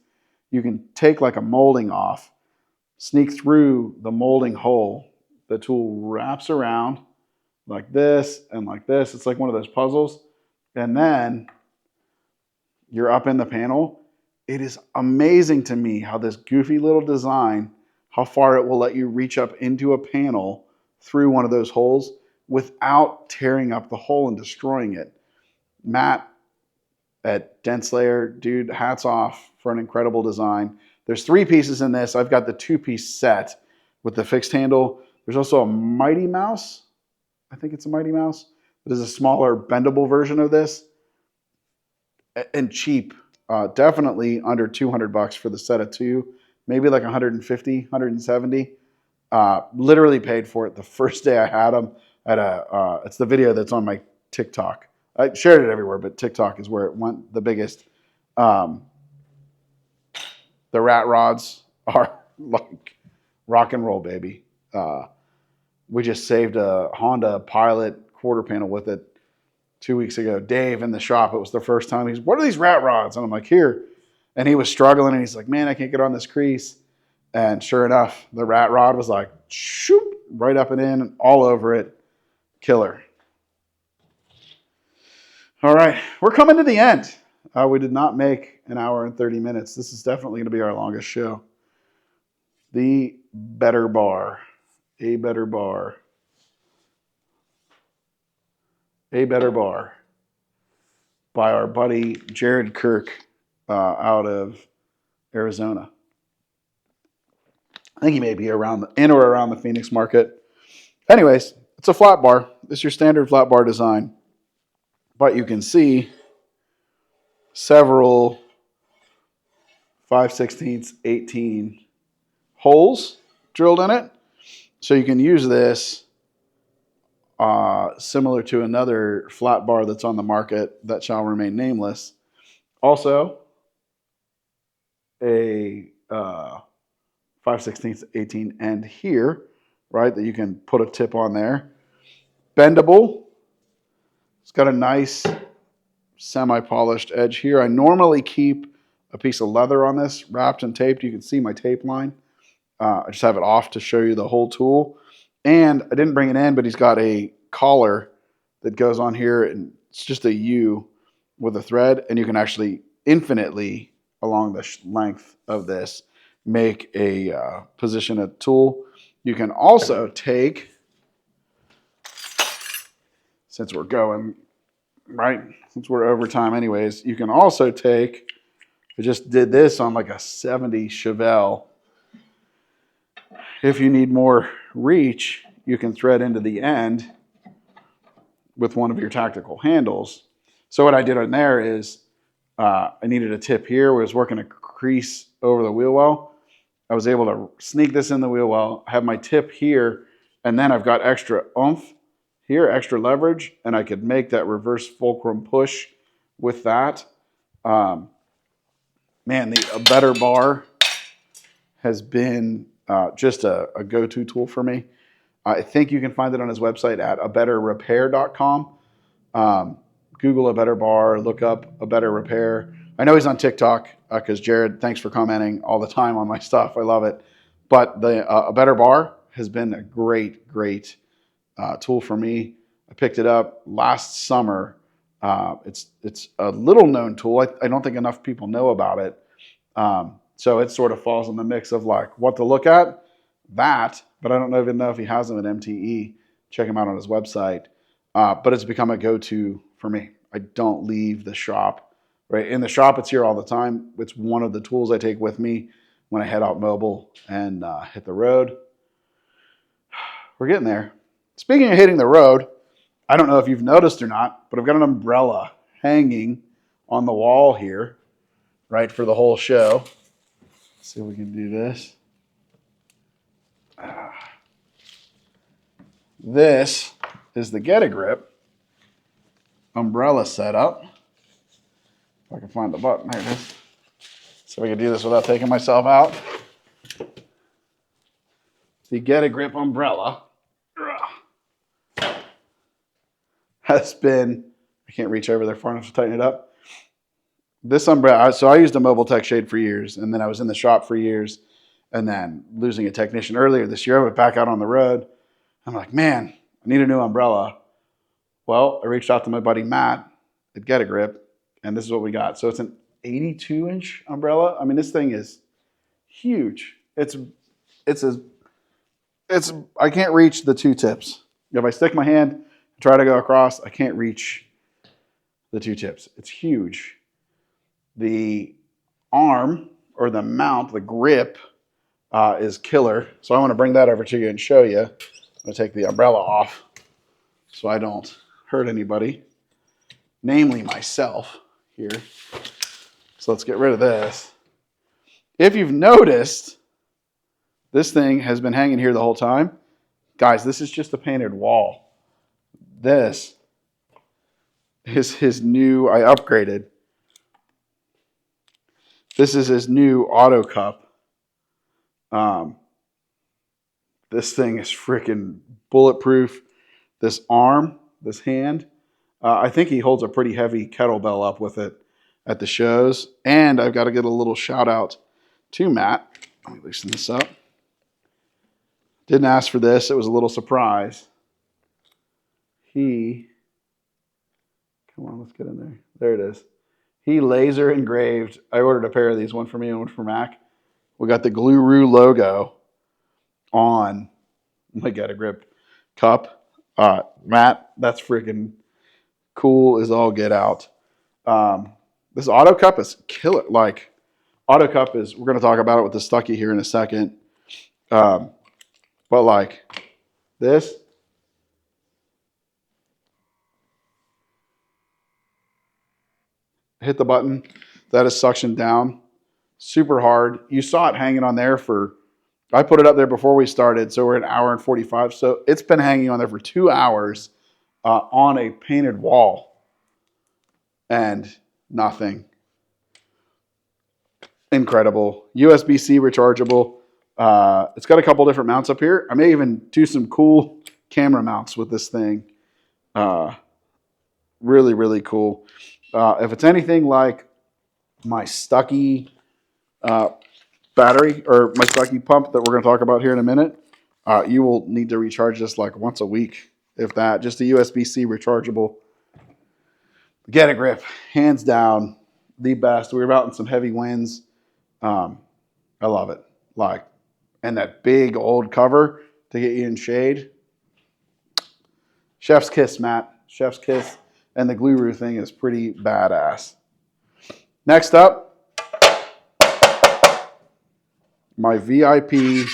You can take like a molding off, sneak through the molding hole. The tool wraps around like this and like this. It's like one of those puzzles. And then you're up in the panel. It is amazing to me how this goofy little design, how far it will let you reach up into a panel through one of those holes without tearing up the hole and destroying it. Matt at Dent Slayer, dude, hats off for an incredible design. There's 3 pieces in this. I've got the 2-piece set with the fixed handle. There's also a Mighty Mouse. I think it's a Mighty Mouse. It is a smaller, bendable version of this. And cheap. Definitely under $200 for the set of 2. Maybe like 150, 170. Literally paid for it the first day I had them. It's the video that's on my TikTok. I shared it everywhere, but TikTok is where it went the biggest. The rat rods are like rock and roll, baby. We just saved a Honda Pilot quarter panel with it 2 weeks ago. Dave in the shop, it was the first time. He's, what are these rat rods? And I'm like, here. And he was struggling, and he's like, man, I can't get on this crease. And sure enough, the rat rod was like, shoop, right up and in, and all over it. Killer. All right, we're coming to the end. We did not make an hour and 30 minutes. This is definitely going to be our longest show. The Better Bar. A Better Bar. A Better Bar. By our buddy Jared Kirk out of Arizona. I think he may be in or around the Phoenix market. Anyways, it's a flat bar. It's your standard flat bar design. But you can see several 5/16, 18 holes drilled in it. So you can use this similar to another flat bar that's on the market that shall remain nameless. Also, a 5/16, 18 end here, right, that you can put a tip on there. Bendable. It's got a nice semi-polished edge here. I normally keep a piece of leather on this wrapped and taped. You can see my tape line. I just have it off to show you the whole tool. And I didn't bring it in, but he's got a collar that goes on here, and it's just a U with a thread, and you can actually infinitely, along the length of this, make a position a tool. You can also take, since we're going, right, since we're over time anyways, you can also take, I just did this on like a 70 Chevelle. If you need more reach, you can thread into the end with one of your tactical handles. So what I did on there is I needed a tip here. I was working a crease over the wheel well. I was able to sneak this in the wheel well, have my tip here, and then I've got extra oomph here, extra leverage, and I could make that reverse fulcrum push with that. Man, a Better Bar has been just a go-to tool for me. I think you can find it on his website at abetterrepair.com. Google A Better Bar, look up A Better Repair. I know he's on TikTok because Jared, thanks for commenting all the time on my stuff. I love it. But the A Better Bar has been a great, great tool for me. I picked it up last summer. It's a little known tool. I don't think enough people know about it. So it sort of falls in the mix of like what to look at. That, but I don't even know if he has them at MTE. Check him out on his website. But it's become a go-to for me. I don't leave the shop. Right in the shop, it's here all the time. It's one of the tools I take with me when I head out mobile and hit the road. We're getting there. Speaking of hitting the road, I don't know if you've noticed or not, but I've got an umbrella hanging on the wall here, right, for the whole show. Let's see if we can do this. This is the Get a Grip umbrella setup. If I can find the button, there it is. So we can do this without taking myself out. The Get a Grip umbrella has been, I can't reach over there far enough to tighten it up. This umbrella, so I used a Mobile Tech shade for years, and then I was in the shop for years, and then losing a technician earlier this year, I went back out on the road. I'm like, man, I need a new umbrella. Well, I reached out to my buddy Matt at Get a Grip, and this is what we got. So it's an 82-inch umbrella. I mean, this thing is huge. I can't reach the two tips. If I stick my hand and try to go across, I can't reach the two tips. It's huge. The arm or the mount, the grip, is killer. So I want to bring that over to you and show you. I'm going to take the umbrella off so I don't hurt anybody, namely myself here. So let's get rid of this. If you've noticed, this thing has been hanging here the whole time. Guys, this is just a painted wall. This is his new, I upgraded. This is his new auto cup. This thing is freaking bulletproof. This arm, this hand, I think he holds a pretty heavy kettlebell up with it at the shows. And I've got to get a little shout out to Matt. Let me loosen this up. Didn't ask for this. It was a little surprise. Come on, let's get in there. There it is. He laser engraved. I ordered a pair of these, one for me and one for Mac. We got the Gluru logo on my Get a Grip cup. Matt, that's freaking cool as all get out. This Auto Cup is killer. Like, Auto Cup is, we're going to talk about it with the Stucky here in a second. But like this, hit the button, that is suction down. Super hard. You saw it hanging on there for, I put it up there before we started, so we're at 1 hour and 45. So it's been hanging on there for 2 hours on a painted wall. And nothing. Incredible. USB-C rechargeable. It's got a couple different mounts up here. I may even do some cool camera mounts with this thing. Really, really cool. If it's anything like my Stucky battery or my Stucky pump that we're going to talk about here in a minute, you will need to recharge this like once a week, if that. Just a USB-C rechargeable. Get a Grip, hands down, the best. We were out in some heavy winds. I love it. Like, and that big old cover to get you in shade. Chef's kiss, Matt. Chef's kiss. And the Gluru thing is pretty badass. Next up, my VIP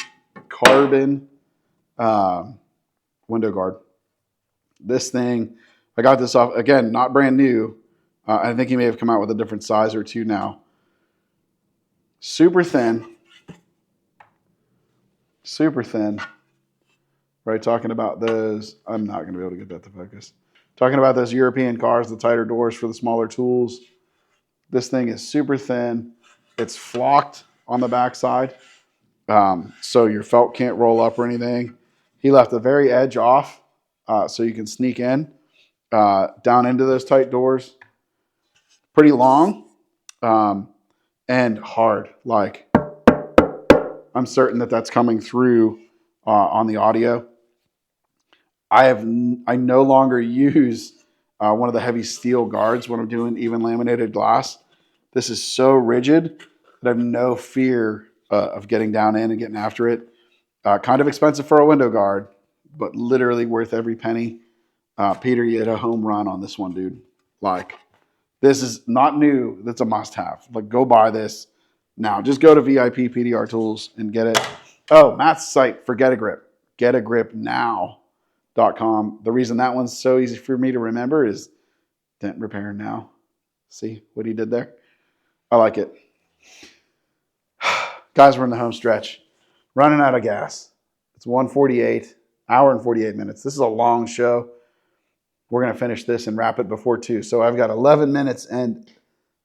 carbon window guard. This thing, I got this off, again, not brand new. I think he may have come out with a different size or two now. Super thin. Super thin. Right, talking about those, I'm not going to be able to get that to focus. Talking about those European cars, the tighter doors for the smaller tools. This thing is super thin. It's flocked on the backside, so your felt can't roll up or anything. He left the very edge off, so you can sneak in down into those tight doors. Pretty long and hard. Like, I'm certain that that's coming through on the audio. I no longer use one of the heavy steel guards when I'm doing even laminated glass. This is so rigid that I have no fear of getting down in and getting after it. Kind of expensive for a window guard, but literally worth every penny. Peter, you hit a home run on this one, dude. Like, this is not new. That's a must-have. Like, go buy this now. Just go to VIP PDR Tools and get it. Oh, Matt's site for Get a Grip. GetAGripNow.com. The reason that one's so easy for me to remember is dent repair now. See what he did there? I like it. Guys, we're in the home stretch. Running out of gas. It's 1:48, hour and 48 minutes. This is a long show. We're going to finish this and wrap it before 2. So I've got 11 minutes and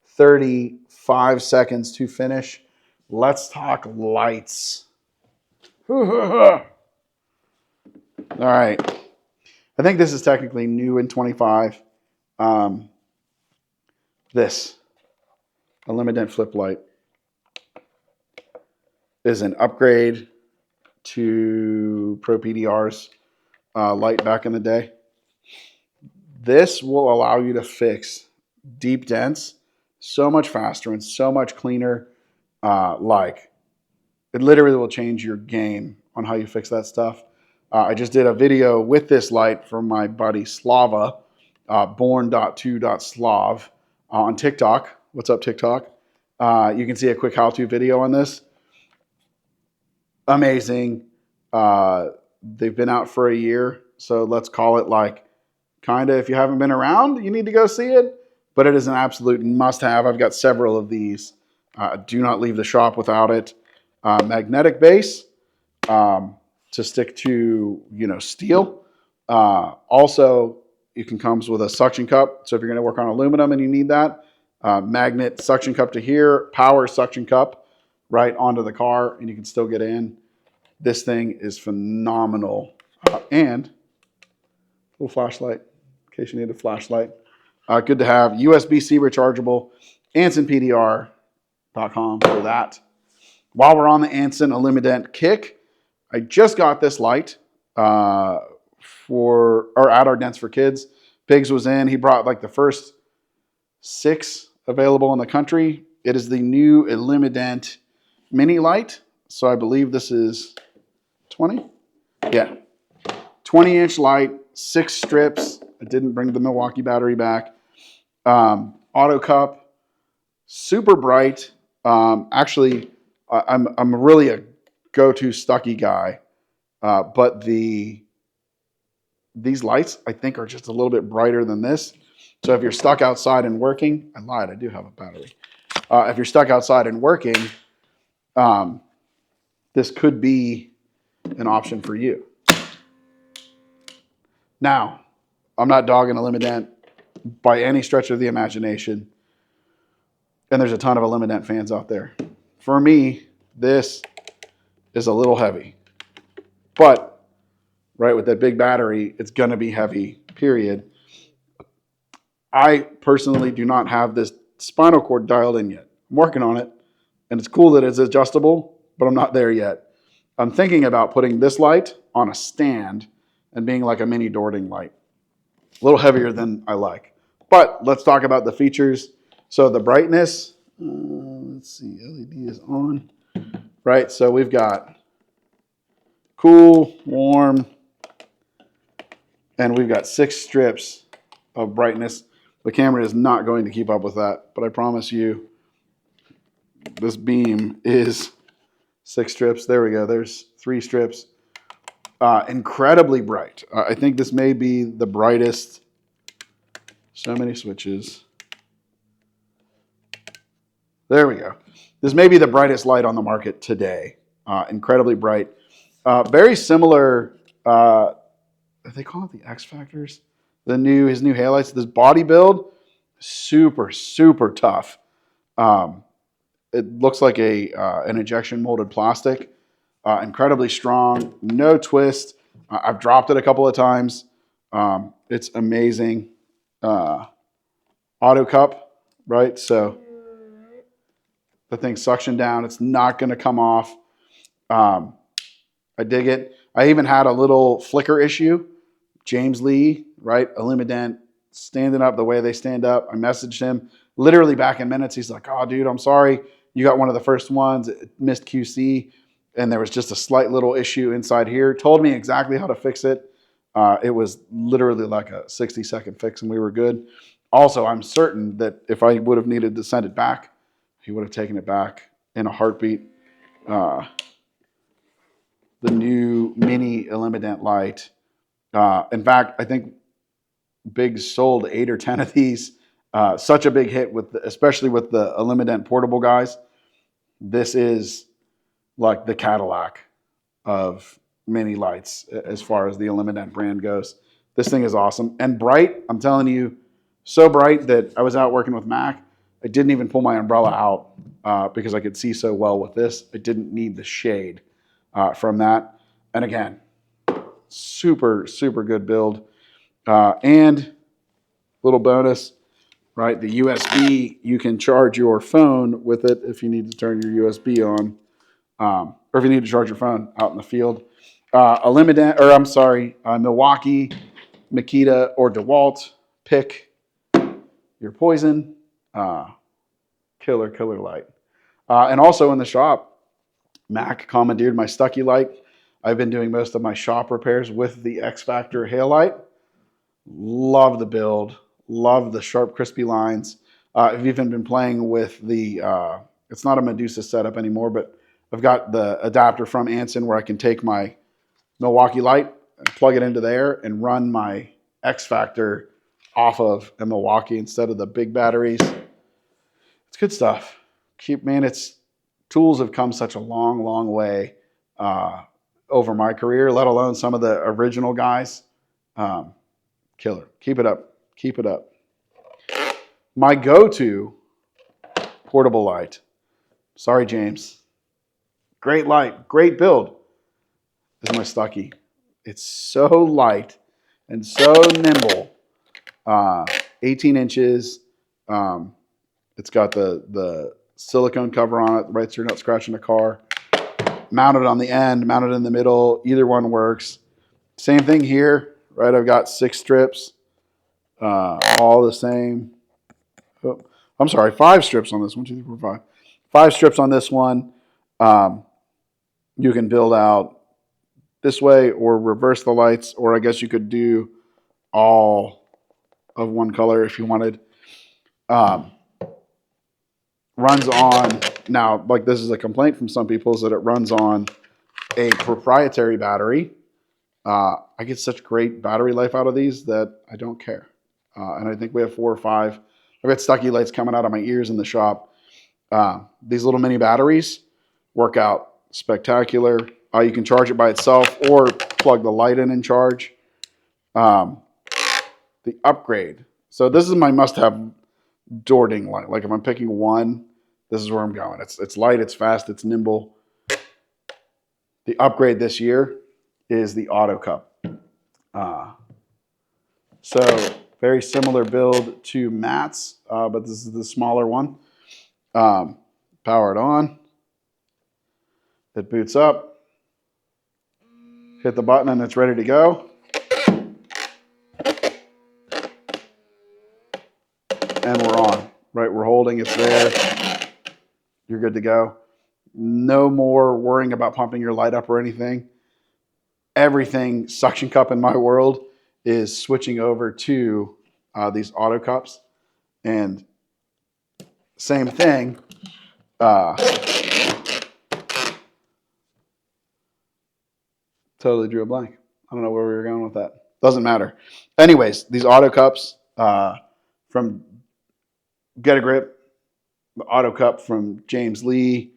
35 seconds to finish. Let's talk lights. All right. I think this is technically new in 25. This, a limited flip light, is an upgrade to Pro PDR's light back in the day. This will allow you to fix deep dents so much faster and so much cleaner. Like, it literally will change your game on how you fix that stuff. I just did a video with this light from my buddy Slava, born.2.slav, on TikTok. What's up, TikTok? You can see a quick how-to video on this. Amazing. They've been out for a year, so let's call it like, kind of, if you haven't been around, you need to go see it. But it is an absolute must-have. I've got several of these. Do not leave the shop without it. Magnetic base to stick to, steel. Also, it comes with a suction cup. So if you're going to work on aluminum and you need that, magnet suction cup to here, power suction cup right onto the car, and you can still get in. This thing is phenomenal. And a little flashlight, in case you need a flashlight. Good to have. USB-C rechargeable. AnsonPDR.com for that. While we're on the Anson Illumident kick, I just got this light at our Dents for Kids. Biggs was in. He brought like the first 6 available in the country. It is the new Illumident mini light. So I believe this is 20. Yeah. 20-inch light, 6 strips. I didn't bring the Milwaukee battery back. Auto cup, super bright. Actually, I'm really a go-to Stucky guy, but these lights I think are just a little bit brighter than this. So if you're stuck outside and working, I lied, I do have a battery. If you're stuck outside and working, this could be an option for you. Now, I'm not dogging Illumident by any stretch of the imagination, and there's a ton of Illumident fans out there. For me, this is a little heavy, but right with that big battery, it's going to be heavy, period. I personally do not have this spinal cord dialed in yet. I'm working on it, and it's cool that it's adjustable, but I'm not there yet. I'm thinking about putting this light on a stand and being like a mini Dording light. A little heavier than I like. But let's talk about the features. So the brightness, let's see, LED is on. Right, so we've got cool, warm, and we've got 6 strips of brightness. The camera is not going to keep up with that, but I promise you, this beam is 6 strips. There we go, there's 3 strips. Incredibly bright. I think this may be the brightest. So many switches. There we go. This may be the brightest light on the market today. Incredibly bright. Very similar, they call it the X Factors. His new halides. This body build, super, super tough. It looks like an injection molded plastic. Incredibly strong, no twist. I've dropped it a couple of times. It's amazing. Auto cup, right? So the thing suction down. It's not going to come off. I dig it. I even had a little flicker issue. James Lee, right? Illumident, standing up the way they stand up. I messaged him literally back in minutes. He's like, oh, dude, I'm sorry. You got one of the first ones. It missed QC. And there was just a slight little issue inside here. Told me exactly how to fix it. It was literally like a 60-second fix and we were good. Also, I'm certain that if I would have needed to send it back, he would have taken it back in a heartbeat. The new mini Illumident light. In fact, I think Biggs sold 8 or 10 of these. Such a big hit, especially with the Illumident portable guys. This is like the Cadillac of mini lights as far as the Illumident brand goes. This thing is awesome and bright. I'm telling you, so bright that I was out working with Mac. I didn't even pull my umbrella out because I could see so well with this. I didn't need the shade from that. And again, super, super good build. And little bonus, right? The USB, you can charge your phone with it if you need to turn your USB on. Or if you need to charge your phone out in the field. Milwaukee, Makita, or DeWalt. Pick your poison. Killer light. And also in the shop, Mac commandeered my Stucky light. I've been doing most of my shop repairs with the X Factor Halide. Love the build. Love the sharp, crispy lines. I've even been playing with the, it's not a Medusa setup anymore, but I've got the adapter from Anson where I can take my Milwaukee light and plug it into there and run my X Factor off of a Milwaukee instead of the big batteries. It's good stuff. Tools have come such a long way over my career, let alone some of the original guys. Killer. Keep it up. Keep it up. My go-to portable light. Sorry, James. Great light. Great build. is my Stucky. It's so light and so nimble. 18 inches. It's got the silicone cover on it, right so you're not scratching the car. Mounted on the end, mounted in the middle. Either one works. Same thing here, right? I've got 6 strips, all the same. Oh, I'm sorry, 5 strips on this one. 1, 2, 3, 4, 5. 5 strips on this one. You can build out this way or reverse the lights, or I guess you could do all of one color if you wanted. Runs on, now, like this is a complaint from some people, is that it runs on a proprietary battery. I get such great battery life out of these that I don't care. And I think we have 4 or 5. I've got Stucky lights coming out of my ears in the shop. These little mini batteries work out spectacular. You can charge it by itself or plug the light in and charge. The upgrade. So this is my must-have door ding light. Like if I'm picking one, this is where I'm going. It's light, it's fast, it's nimble. The upgrade this year is the auto cup. So very similar build to Matt's, but this is the smaller one. Power it on. It boots up. Hit the button and it's ready to go. And we're on, right? We're holding, it's there. You're good to go. No more worrying about pumping your light up or anything. Everything suction cup in my world is switching over to these auto cups. And same thing. Totally drew a blank. I don't know where we were going with that. Doesn't matter. Anyways, these auto cups from Get a Grip, the auto cup from James Lee,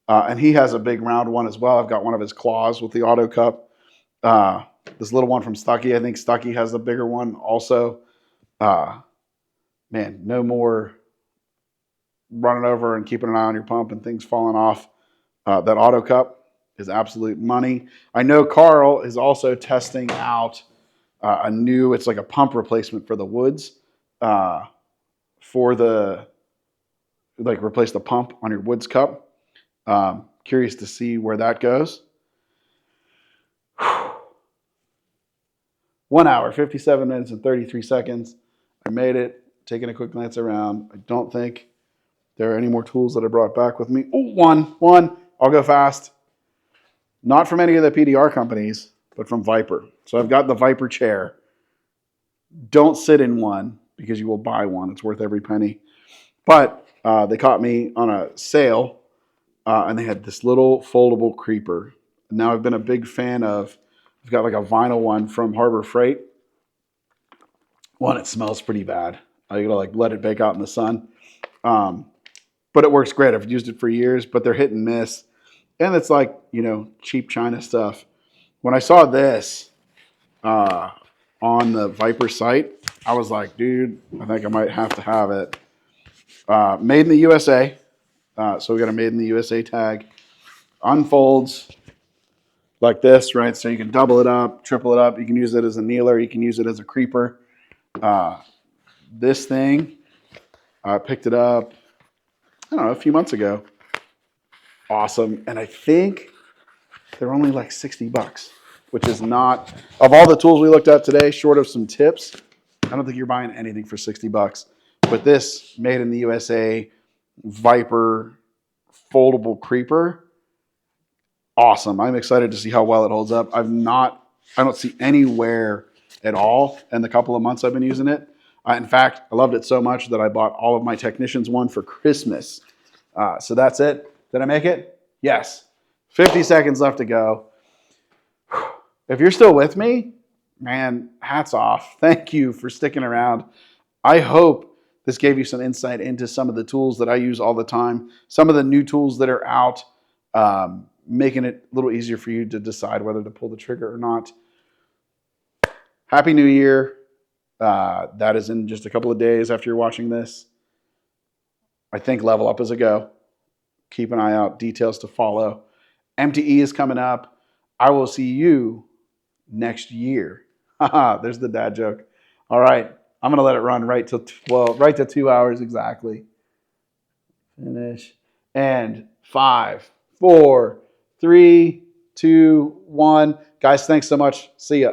and he has a big round one as well. I've got one of his claws with the auto cup. This little one from Stucky, I think Stucky has the bigger one also. Man, no more running over and keeping an eye on your pump and things falling off. That auto cup is absolute money. I know Carl is also testing out a new, it's like a pump replacement for the Woods. For the, like replace the pump on your Woods cup. Curious to see where that goes. 1 hour, 57 minutes and 33 seconds. I made it. Taking a quick glance around. I don't think there are any more tools that I brought back with me. Oh, one. I'll go fast. Not from any of the PDR companies, but from Viper. So I've got the Viper chair. Don't sit in one because you will buy one. It's worth every penny. But they caught me on a sale, and they had this little foldable creeper. Now I've been a big fan of, I've got like a vinyl one from Harbor Freight. One, it smells pretty bad. You gotta like let it bake out in the sun. But it works great. I've used it for years, but they're hit and miss. And it's like, you know, cheap China stuff. When I saw this on the Viper site, I was like, dude, I think I might have to have it. Made in the USA. So we got a made in the USA tag. Unfolds like this, right? So you can double it up, triple it up. You can use it as a kneeler. You can use it as a creeper. This thing, I picked it up, I don't know, a few months ago. Awesome. And I think they're only like $60, which is not, of all the tools we looked at today, short of some tips, I don't think you're buying anything for $60. But this made in the USA Viper foldable creeper, awesome. I'm excited to see how well it holds up. I don't see any wear at all in the couple of months I've been using it. In fact, I loved it so much that I bought all of my Technicians one for Christmas. So that's it. Did I make it? Yes. 50 seconds left to go. If you're still with me, man, hats off. Thank you for sticking around. I hope this gave you some insight into some of the tools that I use all the time, some of the new tools that are out, making it a little easier for you to decide whether to pull the trigger or not. Happy New Year. That is in just a couple of days after you're watching this. I think level up as a go. Keep an eye out. Details to follow. MTE is coming up. I will see you next year. Haha, there's the dad joke. All right. I'm going to let it run right till right to 2 hours exactly. Finish. And 5, 4, 3, 2, 1. Guys, thanks so much. See ya.